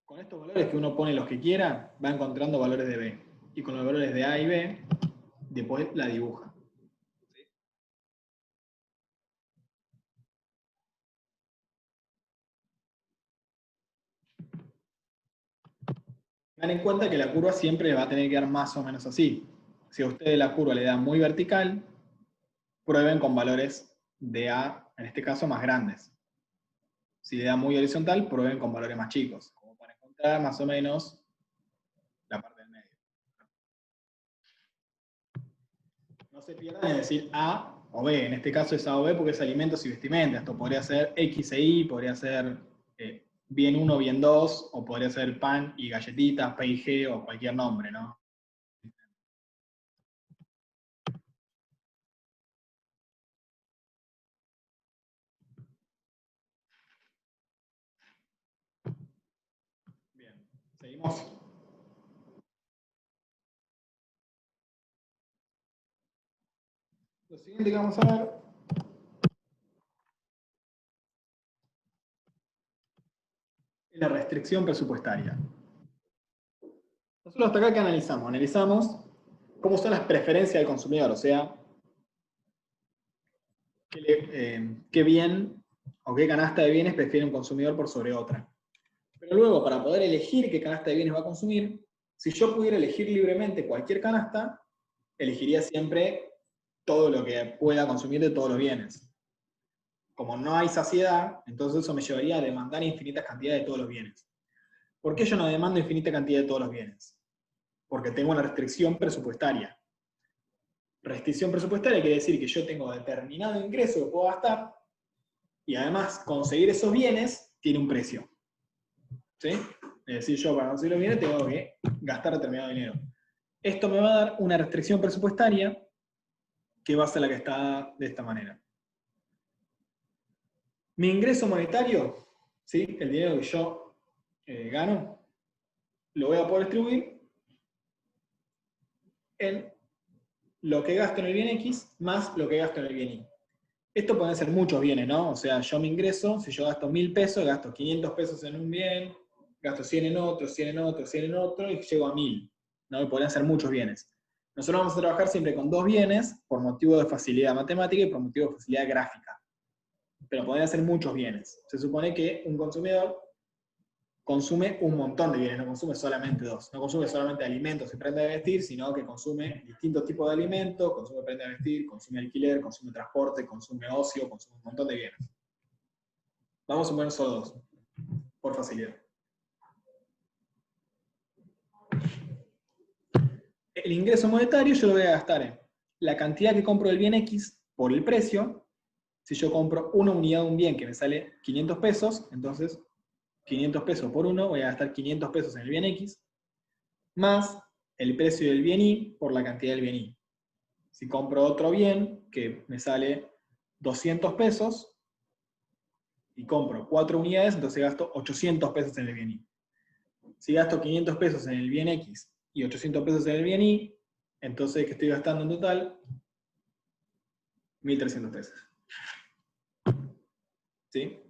Con estos valores que uno pone los que quiera, va encontrando valores de B. Y con los valores de A y B, después la dibuja. ¿Sí? Tengan en cuenta que la curva siempre va a tener que dar más o menos así. Si a ustedes la curva le da muy vertical, prueben con valores de A, en este caso, más grandes. Si le da muy horizontal, prueben con valores más chicos, como para encontrar más o menos la parte del medio. No se pierdan en decir A o B, en este caso es A o B porque es alimentos y vestimenta. Esto podría ser X e Y, podría ser bien 1, bien 2, o podría ser pan y galletitas, P y G, o cualquier nombre, ¿no? Bien, seguimos. Lo siguiente que vamos a ver es la restricción presupuestaria. Nosotros hasta acá, ¿qué analizamos? Analizamos cómo son las preferencias del consumidor, o sea, qué bien o qué canasta de bienes prefiere un consumidor por sobre otra. Pero luego, para poder elegir qué canasta de bienes va a consumir, si yo pudiera elegir libremente cualquier canasta, elegiría siempre todo lo que pueda consumir de todos los bienes. Como no hay saciedad, entonces eso me llevaría a demandar infinitas cantidades de todos los bienes. ¿Por qué yo no demando infinita cantidad de todos los bienes? Porque tengo una restricción presupuestaria. Restricción presupuestaria quiere decir que yo tengo determinado ingreso que puedo gastar y además conseguir esos bienes tiene un precio. ¿Sí? Es decir, yo para conseguir los bienes tengo que gastar determinado dinero. Esto me va a dar una restricción presupuestaria que va a ser la que está de esta manera. Mi ingreso monetario, ¿sí? El dinero que yo gano, lo voy a poder distribuir en lo que gasto en el bien X más lo que gasto en el bien Y. Esto pueden ser muchos bienes, ¿no? O sea, yo me ingreso, si yo gasto 1000 pesos, gasto 500 pesos en un bien, gasto 100 en otro, 100 en otro, 100 en otro, y llego a 1000. ¿No? Y podrían ser muchos bienes. Nosotros vamos a trabajar siempre con 2 bienes por motivo de facilidad matemática y por motivo de facilidad gráfica. Pero podrían ser muchos bienes. Se supone que un consumidor consume un montón de bienes, no consume solamente 2. No consume solamente alimentos y prenda de vestir, sino que consume distintos tipos de alimentos, consume prenda de vestir, consume alquiler, consume transporte, consume ocio, consume un montón de bienes. Vamos a suponer solo 2, por facilidad. El ingreso monetario yo lo voy a gastar en la cantidad que compro del bien X por el precio. Si yo compro una unidad de un bien que me sale 500 pesos, entonces 500 pesos por uno, voy a gastar 500 pesos en el bien X, más el precio del bien Y por la cantidad del bien Y. Si compro otro bien que me sale 200 pesos y compro 4 unidades, entonces gasto 800 pesos en el bien Y. Si gasto 500 pesos en el bien X y 800 pesos en el bien Y, entonces que estoy gastando en total 1.300 pesos. ¿Sí?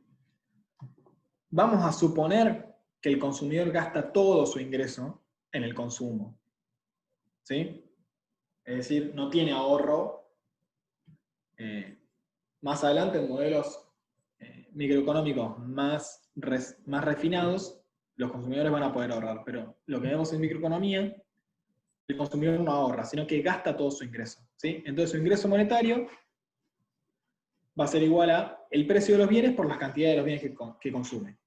Vamos a suponer que el consumidor gasta todo su ingreso en el consumo. ¿Sí? Es decir, no tiene ahorro. Más adelante, en modelos microeconómicos más refinados, los consumidores van a poder ahorrar. Pero lo que vemos en microeconomía, el consumidor no ahorra, sino que gasta todo su ingreso. ¿Sí? Entonces su ingreso monetario va a ser igual a el precio de los bienes por las cantidades de los bienes que consume.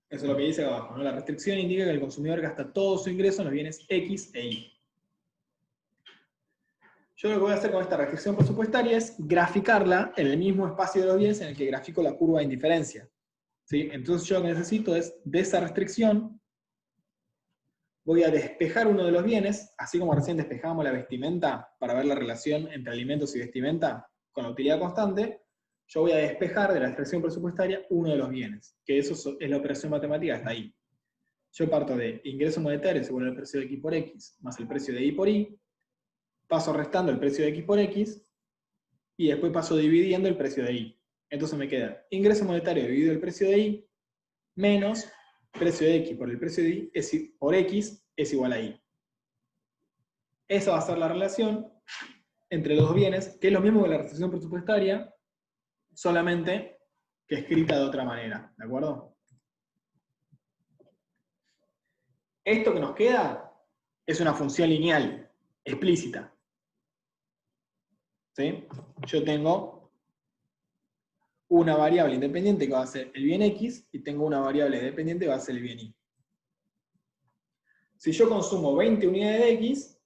Eso es lo que dice abajo, ¿no? La restricción indica que el consumidor gasta todo su ingreso en los bienes X e Y. Yo lo que voy a hacer con esta restricción presupuestaria es graficarla en el mismo espacio de los bienes en el que grafico la curva de indiferencia. ¿Sí? Entonces yo lo que necesito es, de esa restricción, voy a despejar uno de los bienes, así como recién despejábamos la vestimenta para ver la relación entre alimentos y vestimenta con la utilidad constante. Yo voy a despejar de la restricción presupuestaria uno de los bienes, que eso es la operación matemática hasta ahí. Yo parto de ingreso monetario según el precio de X por X, más el precio de Y por Y, paso restando el precio de X por X, y después paso dividiendo el precio de Y. Entonces me queda ingreso monetario dividido el precio de Y, menos precio de X por el precio de Y por X es igual a Y. Esa va a ser la relación entre los bienes, que es lo mismo que la restricción presupuestaria, solamente que escrita de otra manera, ¿de acuerdo? Esto que nos queda es una función lineal, explícita. ¿Sí? Yo tengo una variable independiente que va a ser el bien X y tengo una variable dependiente que va a ser el bien Y. Si yo consumo 20 unidades de X,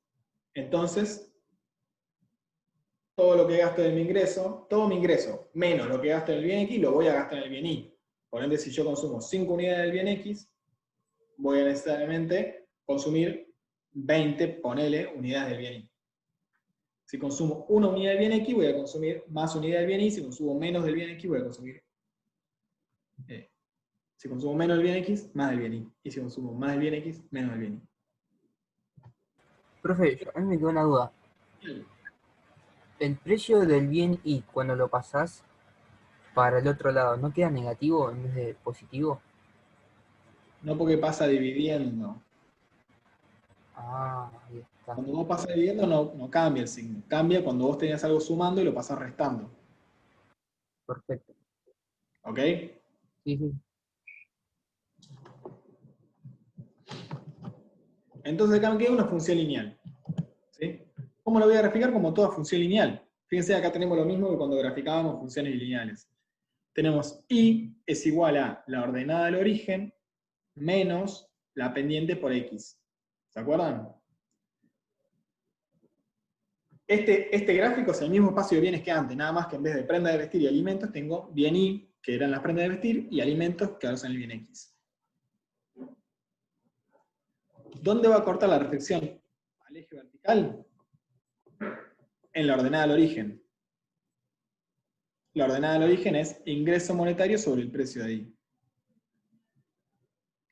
entonces todo lo que gasto de mi ingreso, todo mi ingreso menos lo que gasto en el bien X, lo voy a gastar en el bien Y. Por ende, si yo consumo 5 unidades del bien X, voy a necesariamente consumir 20, ponele, unidades del bien Y. Si consumo una unidad del bien X, voy a consumir más unidades del bien Y. Si consumo menos del bien X, voy a consumir... si consumo menos del bien X, más del bien Y. Y si consumo más del bien X, menos del bien Y. Profe, a mí me quedó una duda. El precio del bien Y, cuando lo pasás para el otro lado, ¿no queda negativo en vez de positivo? No, porque pasa dividiendo. Ah, ahí está. Cuando vos pasas dividiendo no cambia el signo. Cambia cuando vos tenías algo sumando y lo pasás restando. Perfecto. ¿Ok? Sí, sí. Entonces acá me queda una función lineal. ¿Sí? ¿Cómo lo voy a graficar? Como toda función lineal. Fíjense, acá tenemos lo mismo que cuando graficábamos funciones lineales. Tenemos Y es igual a la ordenada del origen menos la pendiente por X. ¿Se acuerdan? Este gráfico es el mismo espacio de bienes que antes, nada más que en vez de prenda de vestir y alimentos tengo bien Y que eran las prendas de vestir, y alimentos, que ahora son el bien X. ¿Dónde va a cortar la restricción? ¿Al eje vertical? En la ordenada del origen. La ordenada del origen es ingreso monetario sobre el precio de I.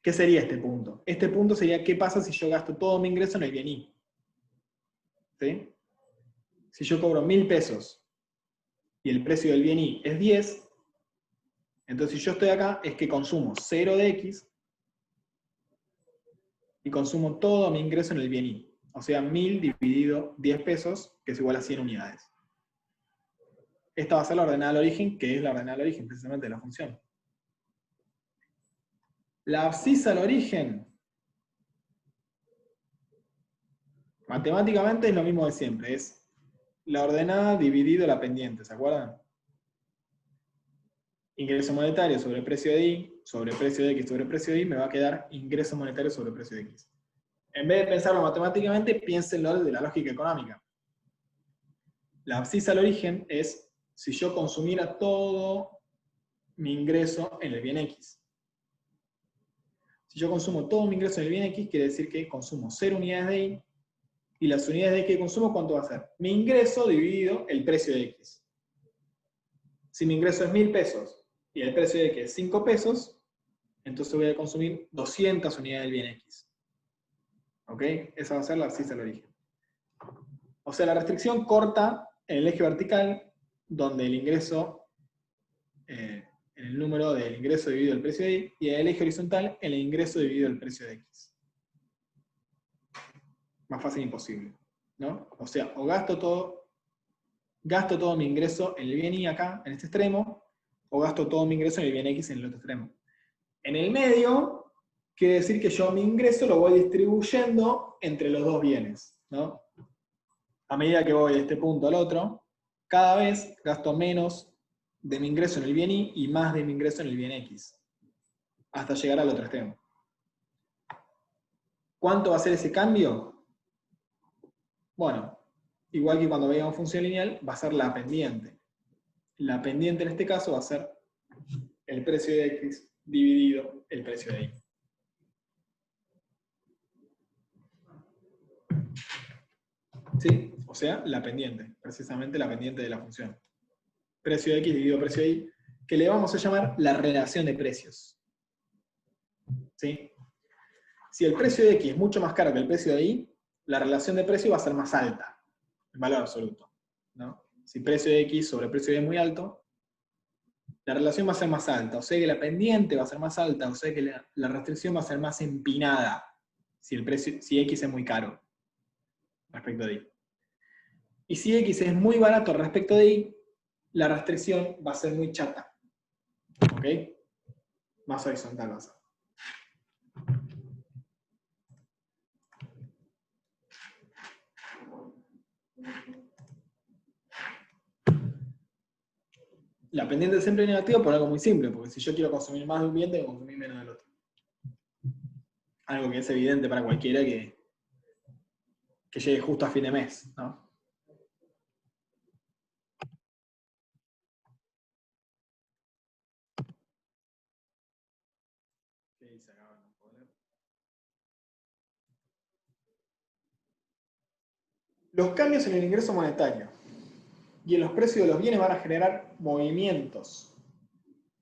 ¿Qué sería este punto? Este punto sería qué pasa si yo gasto todo mi ingreso en el bien I. ¿Sí? Si yo cobro 1.000 pesos y el precio del bien I es 10, entonces si yo estoy acá es que consumo 0 de X y consumo todo mi ingreso en el bien I. O sea, 1.000 dividido 10 pesos, que es igual a 100 unidades. Esta va a ser la ordenada del origen, que es la ordenada del origen precisamente de la función. La abscisa al origen, matemáticamente es lo mismo de siempre, es la ordenada dividido la pendiente, ¿se acuerdan? Ingreso monetario sobre precio de I, sobre precio de X sobre precio de Y, me va a quedar ingreso monetario sobre precio de X. En vez de pensarlo matemáticamente, piénsenlo de la lógica económica. La abscisa al origen es si yo consumiera todo mi ingreso en el bien X. Si yo consumo todo mi ingreso en el bien X, quiere decir que consumo 0 unidades de Y, y las unidades de Y que consumo, ¿cuánto va a ser? Mi ingreso dividido el precio de X. Si mi ingreso es 1.000 pesos y el precio de X es 5 pesos, entonces voy a consumir 200 unidades del bien X. ¿Ok? Esa va a ser la abscisa al origen. O sea, la restricción corta en el eje vertical, donde el ingreso, en el número del ingreso dividido el precio de Y, y en el eje horizontal, en el ingreso dividido el precio de X. Más fácil imposible, ¿no? O sea, o gasto todo mi ingreso en el bien Y acá, en este extremo, o gasto todo mi ingreso en el bien X en el otro extremo. En el medio, quiere decir que yo mi ingreso lo voy distribuyendo entre los dos bienes, ¿no? A medida que voy de este punto al otro, cada vez gasto menos de mi ingreso en el bien Y y más de mi ingreso en el bien X, hasta llegar al otro extremo. ¿Cuánto va a ser ese cambio? Bueno, igual que cuando veíamos función lineal, va a ser la pendiente. La pendiente en este caso va a ser el precio de X dividido el precio de Y. ¿Sí? O sea, la pendiente, precisamente la pendiente de la función. Precio de X dividido precio de Y, que le vamos a llamar la relación de precios. ¿Sí? Si el precio de X es mucho más caro que el precio de Y, la relación de precio va a ser más alta, en valor absoluto, ¿no? Si precio de X sobre precio de Y es muy alto, la relación va a ser más alta, o sea que la pendiente va a ser más alta, o sea que la restricción va a ser más empinada si X es muy caro respecto de Y. Y si X es muy barato respecto de Y, la restricción va a ser muy chata. ¿Ok? Más horizontal va a ser. La pendiente es siempre negativa por algo muy simple, porque si yo quiero consumir más de un bien, tengo que consumir menos del otro. Algo que es evidente para cualquiera que llegue justo a fin de mes, ¿no? Los cambios en el ingreso monetario y en los precios de los bienes van a generar movimientos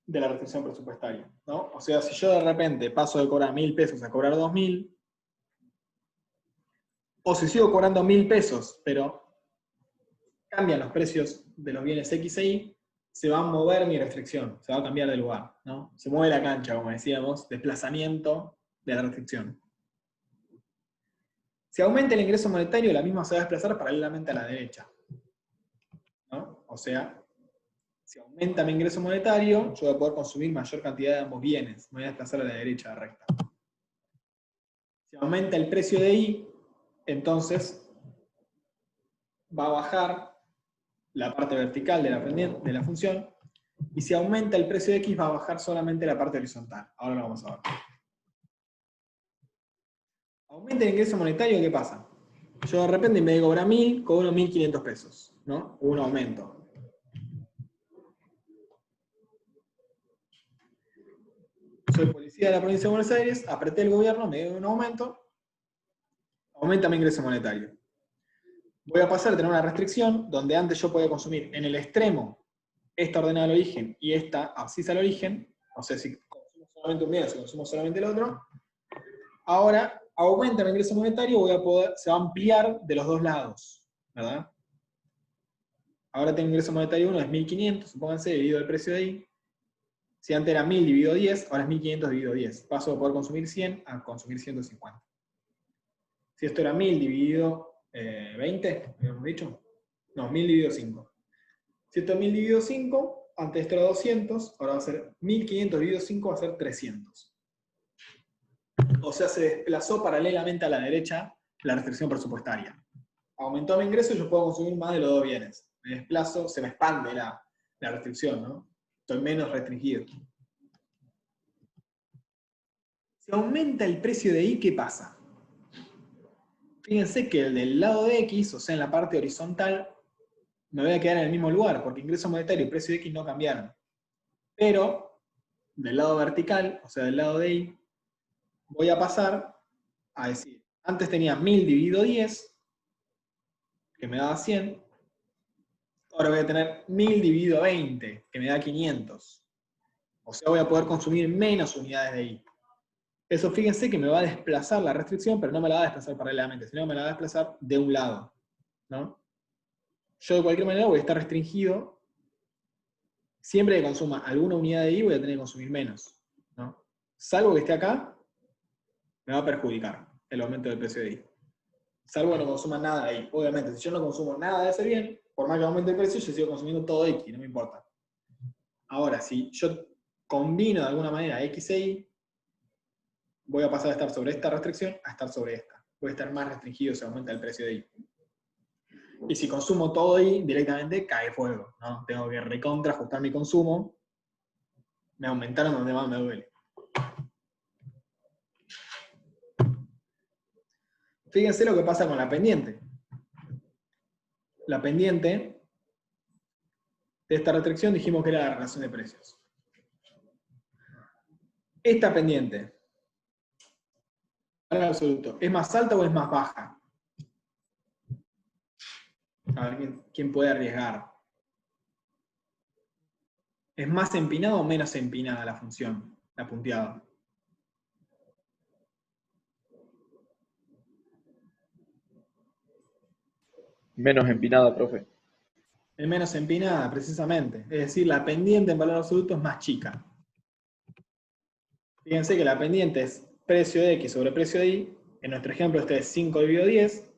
de la restricción presupuestaria, ¿no? O sea, si yo de repente paso de cobrar 1.000 pesos a cobrar 2.000, o si sigo cobrando 1.000 pesos, pero cambian los precios de los bienes X e Y, se va a mover mi restricción, se va a cambiar de lugar, ¿no? Se mueve la cancha, como decíamos, desplazamiento de la restricción. Si aumenta el ingreso monetario, la misma se va a desplazar paralelamente a la derecha, ¿no? O sea, si aumenta mi ingreso monetario, yo voy a poder consumir mayor cantidad de ambos bienes. Me voy a desplazar a la derecha recta. Si aumenta el precio de Y, entonces va a bajar la parte vertical de la función, y si aumenta el precio de X, va a bajar solamente la parte horizontal. Ahora lo vamos a ver. Aumenta el ingreso monetario, ¿qué pasa? Yo de repente, en vez de cobrar 1.000, cobro 1.500 pesos, ¿no? Un aumento. soy policía de la provincia de Buenos Aires, apreté el gobierno, me dio un aumento, aumenta mi ingreso monetario. Voy a pasar a tener una restricción donde antes yo podía consumir en el extremo esta ordenada al origen y esta abscisa al origen, o sea, si consumo solamente un bien, si consumo solamente el otro, ahora aumenta mi ingreso monetario, se va a ampliar de los dos lados, ¿verdad? Ahora tengo ingreso monetario 1, es 1.500, supónganse, dividido el precio de ahí. Si antes era 1.000 dividido 10, ahora es 1.500 dividido 10. Paso de poder consumir 100 a consumir 150. Si esto era 1.000 dividido 20, habíamos dicho. No, 1.000 dividido 5. Si esto es 1.000 dividido 5, antes esto era 200, ahora va a ser 1.500 dividido 5, va a ser 300. O sea, se desplazó paralelamente a la derecha la restricción presupuestaria. Aumentó mi ingreso y yo puedo consumir más de los dos bienes. Me desplazo, se me expande la restricción, ¿no? Estoy menos restringido. Si aumenta el precio de Y, ¿qué pasa? Fíjense que el del lado de X, o sea, en la parte horizontal, me voy a quedar en el mismo lugar, porque ingreso monetario y precio de X no cambiaron. Pero, del lado vertical, o sea, del lado de Y, voy a pasar a decir, antes tenía 1.000 dividido 10, que me daba 100, ahora voy a tener 1.000 dividido 20, que me da 500. O sea, voy a poder consumir menos unidades de Y. Eso fíjense que me va a desplazar la restricción, pero no me la va a desplazar paralelamente, sino me la va a desplazar de un lado, ¿no? Yo de cualquier manera voy a estar restringido. Siempre que consuma alguna unidad de Y voy a tener que consumir menos, ¿no? Salvo que esté acá, me va a perjudicar el aumento del precio de Y. Salvo que no consuma nada de Y. Obviamente, si yo no consumo nada de ese bien, por más que aumente el precio, yo sigo consumiendo todo X, no me importa. Ahora, si yo combino de alguna manera X e Y, voy a pasar a estar sobre esta restricción a estar sobre esta. Voy a estar más restringido si aumenta el precio de Y. Y si consumo todo Y, directamente cae fuego, ¿no? Tengo que recontra ajustar mi consumo. Me aumentaron donde más me duele. Fíjense lo que pasa con la pendiente. La pendiente de esta restricción dijimos que era la relación de precios. Esta pendiente, en absoluto, ¿es más alta o es más baja? A ver quién puede arriesgar. ¿Es más empinada o menos empinada la función, la punteada? Menos empinada, profe. Es menos empinada, precisamente. Es decir, la pendiente en valor absoluto es más chica. Fíjense que la pendiente es precio de X sobre precio de Y. En nuestro ejemplo este es 5 dividido 10.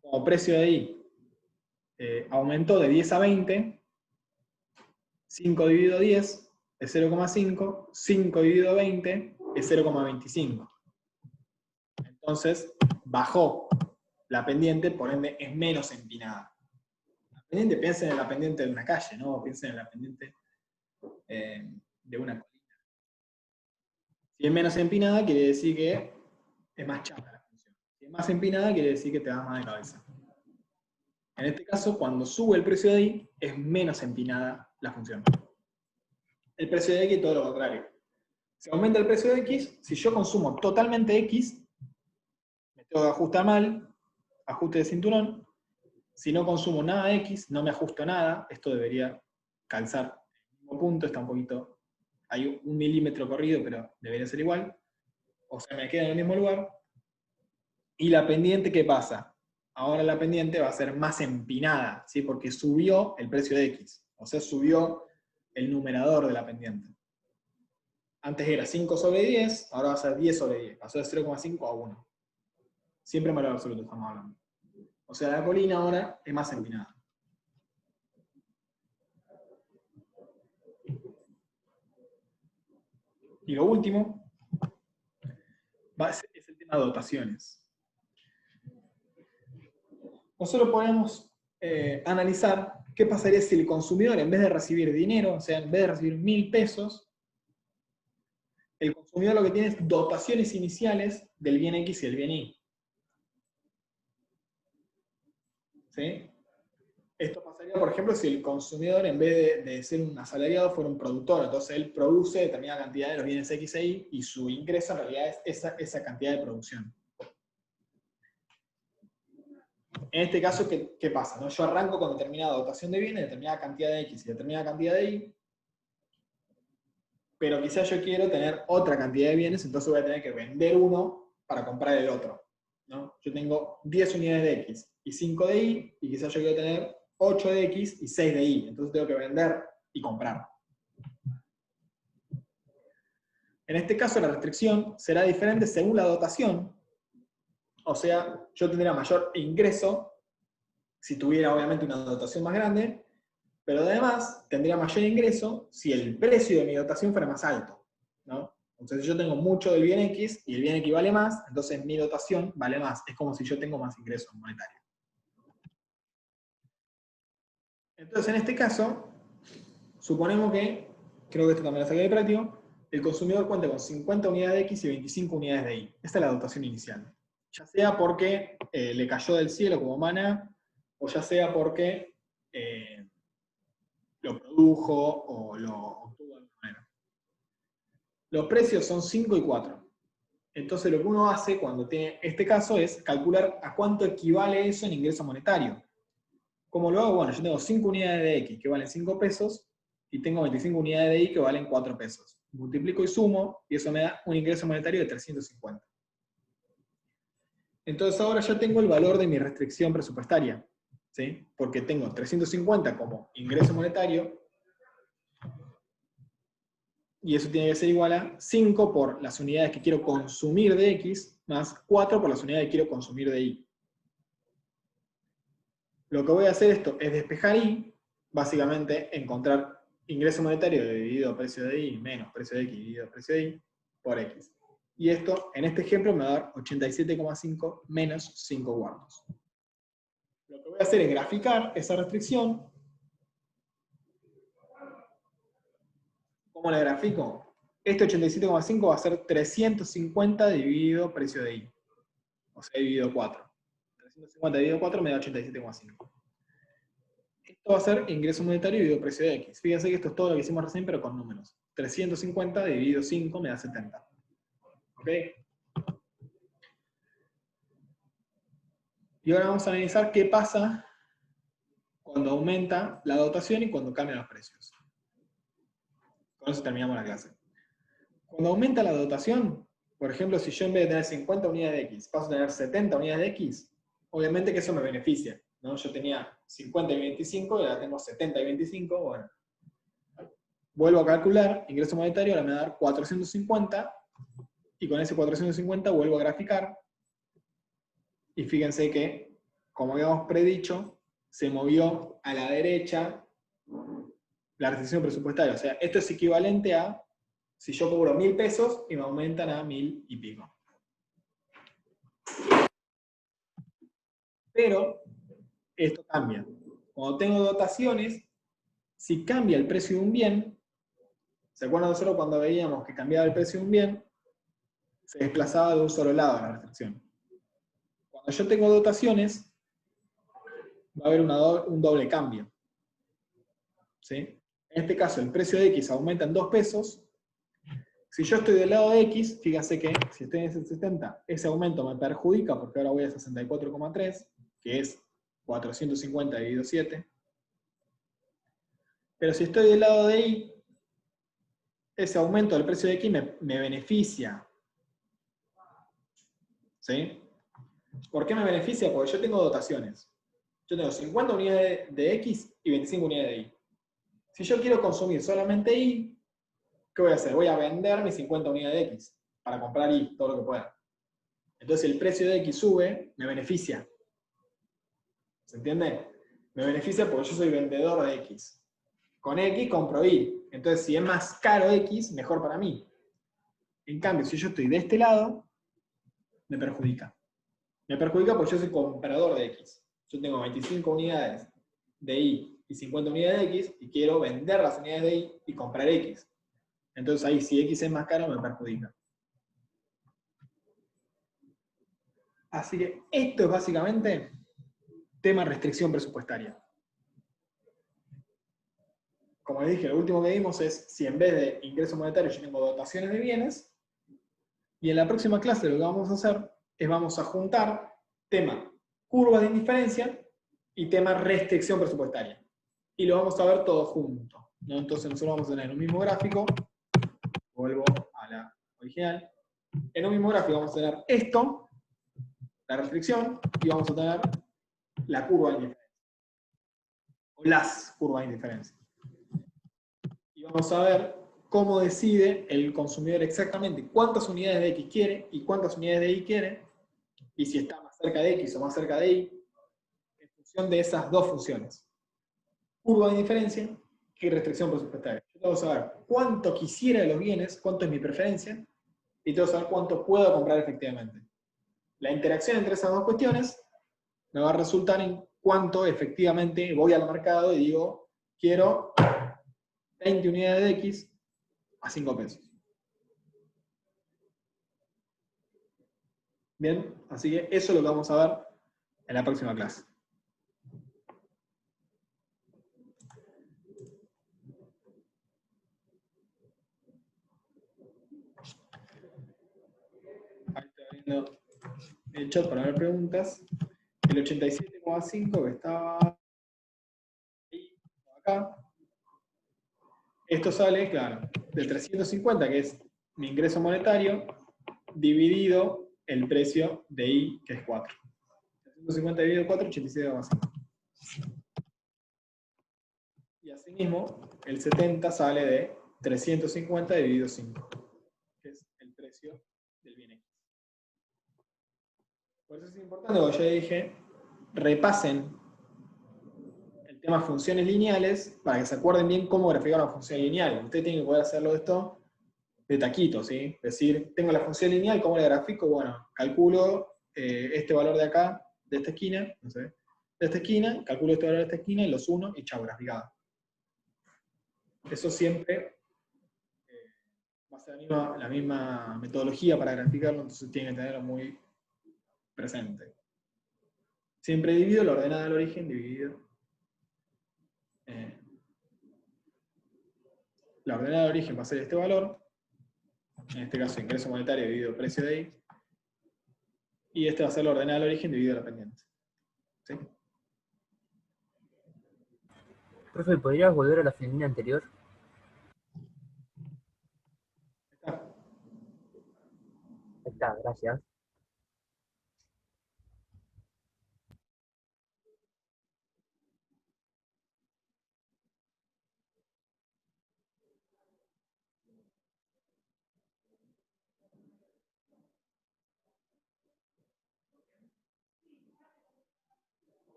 Como precio de Y aumentó de 10 a 20, 5 dividido 10 es 0,5, 5 dividido 20 es 0,25. Entonces, bajó la pendiente, por ende es menos empinada. La pendiente, piensen en la pendiente de una calle, ¿no? Piensen en la pendiente de una colina. Si es menos empinada, quiere decir que es más chata la función. Si es más empinada, quiere decir que te da más de cabeza. En este caso, cuando sube el precio de Y, es menos empinada la función. El precio de X, todo lo contrario. Si aumenta el precio de X, si yo consumo totalmente X, me tengo que ajustar mal, ajuste de cinturón. Si no consumo nada de X, no me ajusto nada, esto debería calzar en el mismo punto, está un poquito, hay 1 milímetro corrido, pero debería ser igual. O sea, me queda en el mismo lugar. Y la pendiente, ¿qué pasa? Ahora la pendiente va a ser más empinada, ¿sí? Porque subió el precio de X. O sea, subió el numerador de la pendiente. Antes era 5 sobre 10, ahora va a ser 10 sobre 10. Pasó de 0,5 a 1. Siempre en valor absoluto estamos hablando. O sea, la colina ahora es más empinada. Y lo último es el tema de dotaciones. Nosotros podemos analizar qué pasaría si el consumidor, en vez de recibir dinero, o sea, en vez de recibir 1.000 pesos, el consumidor lo que tiene es dotaciones iniciales del bien X y del bien Y. ¿Sí? Esto pasaría, por ejemplo, si el consumidor, en vez de ser un asalariado, fuera un productor. Entonces él produce determinada cantidad de los bienes X e Y y su ingreso en realidad es esa cantidad de producción. En este caso, ¿qué pasa? ¿No? Yo arranco con determinada dotación de bienes, determinada cantidad de X y determinada cantidad de Y, pero quizás yo quiero tener otra cantidad de bienes, entonces voy a tener que vender uno para comprar el otro, ¿no? Yo tengo 10 unidades de X y 5 de Y, y quizás yo quiero tener 8 de X y 6 de Y, entonces tengo que vender y comprar. En este caso la restricción será diferente según la dotación, o sea, yo tendría mayor ingreso si tuviera obviamente una dotación más grande, pero además tendría mayor ingreso si el precio de mi dotación fuera más alto, ¿no? Entonces si yo tengo mucho del bien X y el bien X vale más, entonces mi dotación vale más. Es como si yo tengo más ingresos monetarios. Entonces en este caso, suponemos que, creo que esto también lo saqué de práctico, el consumidor cuenta con 50 unidades de X y 25 unidades de Y. Esta es la dotación inicial. Ya sea porque le cayó del cielo como maná, o ya sea porque lo produjo o lo obtuvo de alguna manera. Los precios son 5 y 4. Entonces lo que uno hace cuando tiene este caso es calcular a cuánto equivale eso en ingreso monetario. ¿Cómo lo hago? Bueno, yo tengo 5 unidades de X que valen 5 pesos y tengo 25 unidades de Y que valen 4 pesos. Multiplico y sumo y eso me da un ingreso monetario de 350. Entonces ahora ya tengo el valor de mi restricción presupuestaria, ¿sí? Porque tengo 350 como ingreso monetario y eso tiene que ser igual a 5 por las unidades que quiero consumir de X más 4 por las unidades que quiero consumir de Y. Lo que voy a hacer esto es despejar Y, básicamente encontrar ingreso monetario dividido precio de Y menos precio de X dividido precio de Y por X. Y esto, en este ejemplo, me va a dar 87,5 menos 5 cuartos. Lo que voy a hacer es graficar esa restricción. ¿Cómo la grafico? Este 87,5 va a ser 350 dividido precio de Y. O sea, dividido 4. 350 dividido 4 me da 87,5. Esto va a ser ingreso monetario dividido precio de X. Fíjense que esto es todo lo que hicimos recién, pero con números. 350 dividido 5 me da 70. ¿Ok? Y ahora vamos a analizar qué pasa cuando aumenta la dotación y cuando cambian los precios. Con eso terminamos la clase. Cuando aumenta la dotación, por ejemplo, si yo en vez de tener 50 unidades de X, paso a tener 70 unidades de X, obviamente que eso me beneficia, ¿no? Yo tenía 50 y 25, y ahora tengo 70 y 25, bueno. Vuelvo a calcular, ingreso monetario, ahora me va a dar 450, y con ese 450 vuelvo a graficar, y fíjense que, como habíamos predicho, se movió a la derecha la restricción presupuestaria. O sea, esto es equivalente a si yo cobro 1.000 pesos y me aumentan a 1.000 y pico. Pero esto cambia. Cuando tengo dotaciones, si cambia el precio de un bien, ¿se acuerdan nosotros cuando veíamos que cambiaba el precio de un bien? Se desplazaba de un solo lado la restricción. Cuando yo tengo dotaciones, va a haber un doble cambio. ¿Sí? En este caso, el precio de X aumenta en 2 pesos. Si yo estoy del lado de X, fíjense que si estoy en ese 70, ese aumento me perjudica porque ahora voy a 64,3, que es 450 dividido 7. Pero si estoy del lado de Y, ese aumento del precio de X me beneficia. ¿Sí? ¿Por qué me beneficia? Porque yo tengo dotaciones. Yo tengo 50 unidades de X y 25 unidades de Y. Si yo quiero consumir solamente Y, ¿qué voy a hacer? Voy a vender mis 50 unidades de X para comprar Y, todo lo que pueda. Entonces el precio de X sube, me beneficia. ¿Se entiende? Me beneficia porque yo soy vendedor de X. Con X compro Y. Entonces si es más caro X, mejor para mí. En cambio, si yo estoy de este lado, me perjudica. Me perjudica porque yo soy comprador de X. Yo tengo 25 unidades de Y y 50 unidades de X y quiero vender las unidades de Y y comprar X. Entonces ahí, si X es más caro, me perjudica. Así que esto es básicamente tema restricción presupuestaria. como les dije, lo último que vimos es si en vez de ingreso monetario yo tengo dotaciones de bienes, y en la próxima clase lo que vamos a hacer es vamos a juntar tema curvas de indiferencia y tema restricción presupuestaria. Y lo vamos a ver todo junto, ¿no? Entonces nosotros vamos a tener un mismo gráfico, vuelvo a la original, en un mismo gráfico vamos a tener esto, la restricción, y vamos a tener la curva de indiferencia. O las curvas de indiferencia. Y vamos a ver cómo decide el consumidor exactamente cuántas unidades de X quiere y cuántas unidades de Y quiere, y si está más cerca de X o más cerca de Y, en función de esas dos funciones. Curva de indiferencia y restricción presupuestaria. Yo tengo que saber cuánto quisiera de los bienes, cuánto es mi preferencia, y tengo que saber cuánto puedo comprar efectivamente. La interacción entre esas dos cuestiones me va a resultar en cuánto efectivamente voy al mercado y digo, quiero 20 unidades de X a 5 pesos. Bien, así que eso es lo que vamos a ver en la próxima clase. Ahí está viendo el chat para ver preguntas. El 87,5 que estaba ahí, acá. Esto sale, claro, del 350, que es mi ingreso monetario, dividido el precio de I, que es 4. 350 dividido 4, 87,5. Y asimismo, el 70 sale de 350 dividido 5, que es el precio del bien X. Por eso es importante, como ya dije, repasen el tema funciones lineales para que se acuerden bien cómo graficar una función lineal. Ustedes tienen que poder hacerlo esto de taquito, ¿sí? Es decir, tengo la función lineal, ¿cómo la grafico? Bueno, calculo este valor de acá, de esta esquina, no sé, de esta esquina, calculo este valor de esta esquina y los uno y chau, graficado. Eso siempre va a ser la misma metodología para graficarlo, entonces tienen que tenerlo muy presente. Siempre divido la ordenada del origen, dividido. La ordenada del origen va a ser este valor, en este caso ingreso monetario dividido precio de I, y este va a ser la ordenada del origen dividido la pendiente. ¿Sí? Profe, ¿podrías volver a la filmina anterior? Está. Ahí está, gracias.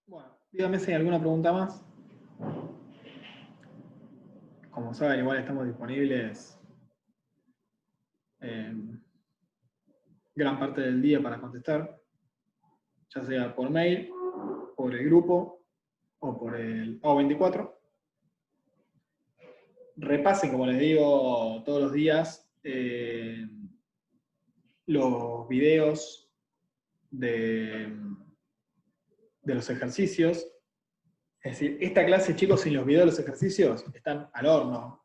Bueno, dígame si hay alguna pregunta más. Como saben, igual estamos disponibles gran parte del día para contestar, ya sea por mail, por el grupo o por el O24. Repasen, como les digo, todos los días los videos de los ejercicios. Es decir, esta clase, chicos, sin los videos de los ejercicios, están al horno.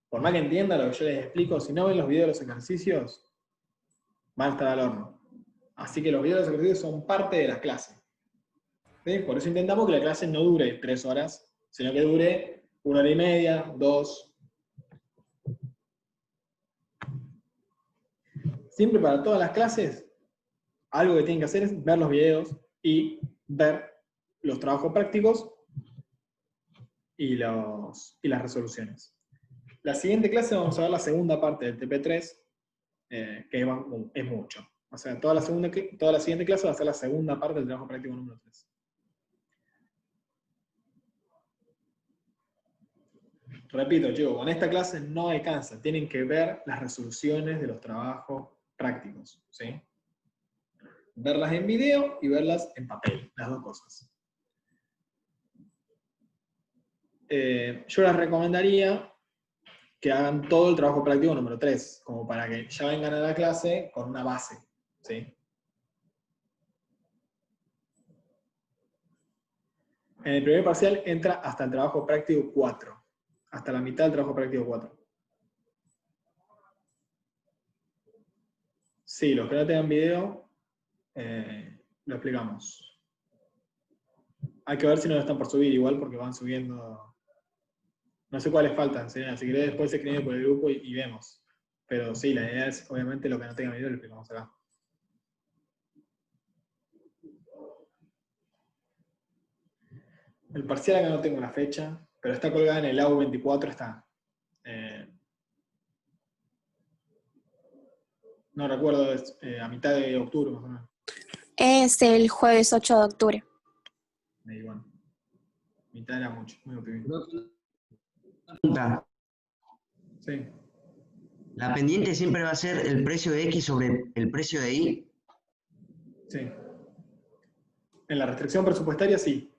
Por más que entiendan lo que yo les explico, si no ven los videos de los ejercicios, van a estar al horno. Así que los videos de los ejercicios son parte de la clase. ¿Sí? Por eso intentamos que la clase no dure 3 horas, sino que dure 1 hora y media, 2. Siempre para todas las clases, algo que tienen que hacer es ver los videos y ver los trabajos prácticos y las resoluciones. La siguiente clase vamos a ver la segunda parte del TP3, que es mucho. O sea, toda la siguiente clase va a ser la segunda parte del trabajo práctico número 3. Repito, chicos, con esta clase no alcanza. Tienen que ver las resoluciones de los trabajos prácticos, ¿sí? Verlas en video y verlas en papel, las dos cosas. Yo les recomendaría que hagan todo el trabajo práctico número 3, como para que ya vengan a la clase con una base, ¿sí? En el primer parcial entra hasta el trabajo práctico 4, hasta la mitad del trabajo práctico 4. Sí, los que no tengan video, lo explicamos. Hay que ver si no lo están por subir igual, porque van subiendo. No sé cuáles faltan, ¿sí? Si querés después se escribe por el grupo y vemos. Pero sí, la idea es, obviamente, lo que no tenga video lo explicamos acá. El parcial acá no tengo la fecha, pero está colgada en el AU 24, está. No recuerdo, es a mitad de octubre más o menos. Es el jueves 8 de octubre. Ahí, bueno. Mitad era mucho, muy optimista. Pregunta. Sí. ¿La pendiente siempre va a ser el precio de X sobre el precio de Y? Sí. En la restricción presupuestaria, sí.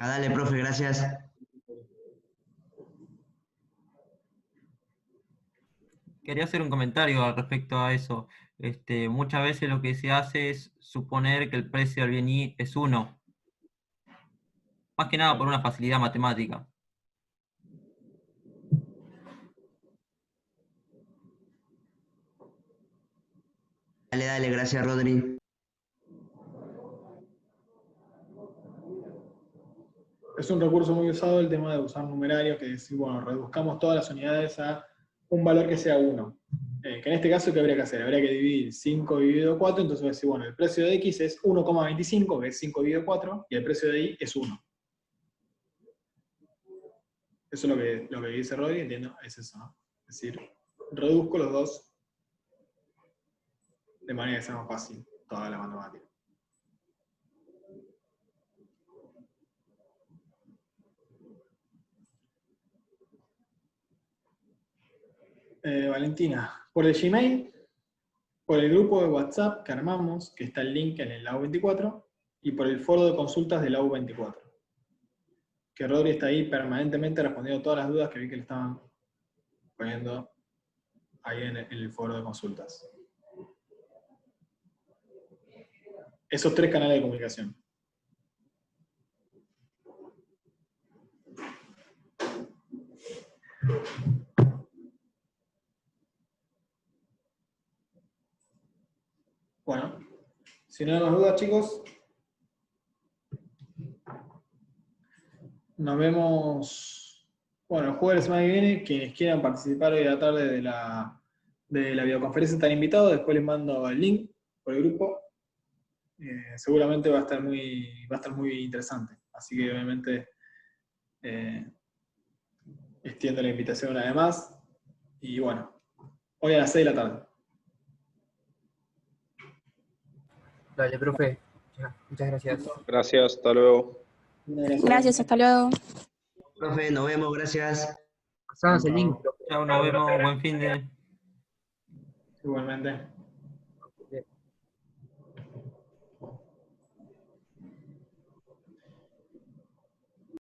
Ah, dale, profe, gracias. Quería hacer un comentario al respecto a eso. Muchas veces lo que se hace es suponer que el precio del bien Y es 1. Más que nada por una facilidad matemática. Dale, dale, gracias, Rodri. Es un recurso muy usado el tema de usar numerarios, que decir, bueno, reduzcamos todas las unidades a un valor que sea 1. Que en este caso, ¿qué habría que hacer? Habría que dividir 5 dividido 4, entonces voy a decir, bueno, el precio de X es 1,25, que es 5 dividido 4, y el precio de Y es 1. Eso es lo que dice Rodri, entiendo, es eso, ¿no? Es decir, reduzco los dos de manera que sea más fácil toda la matemática. Valentina, por el Gmail, por el grupo de WhatsApp que armamos, que está el link en el AU24, y por el foro de consultas del AU24. Que Rodri está ahí permanentemente respondiendo todas las dudas que vi que le estaban poniendo ahí en el foro de consultas. Esos 3 canales de comunicación. Bueno, si no hay más dudas, chicos, nos vemos, bueno, el jueves de la semana que viene. Quienes quieran participar hoy a la tarde de la videoconferencia están invitados. Después les mando el link por el grupo. Seguramente va a estar muy interesante. Así que obviamente extiendo la invitación una vez más. Y bueno, hoy a las 6 de la tarde. Dale, profe. Ya, muchas gracias. Gracias, hasta luego. Gracias, hasta luego. Profe, nos vemos, gracias. Pasanos el link. Chao, nos vemos, buen fin de... Igualmente.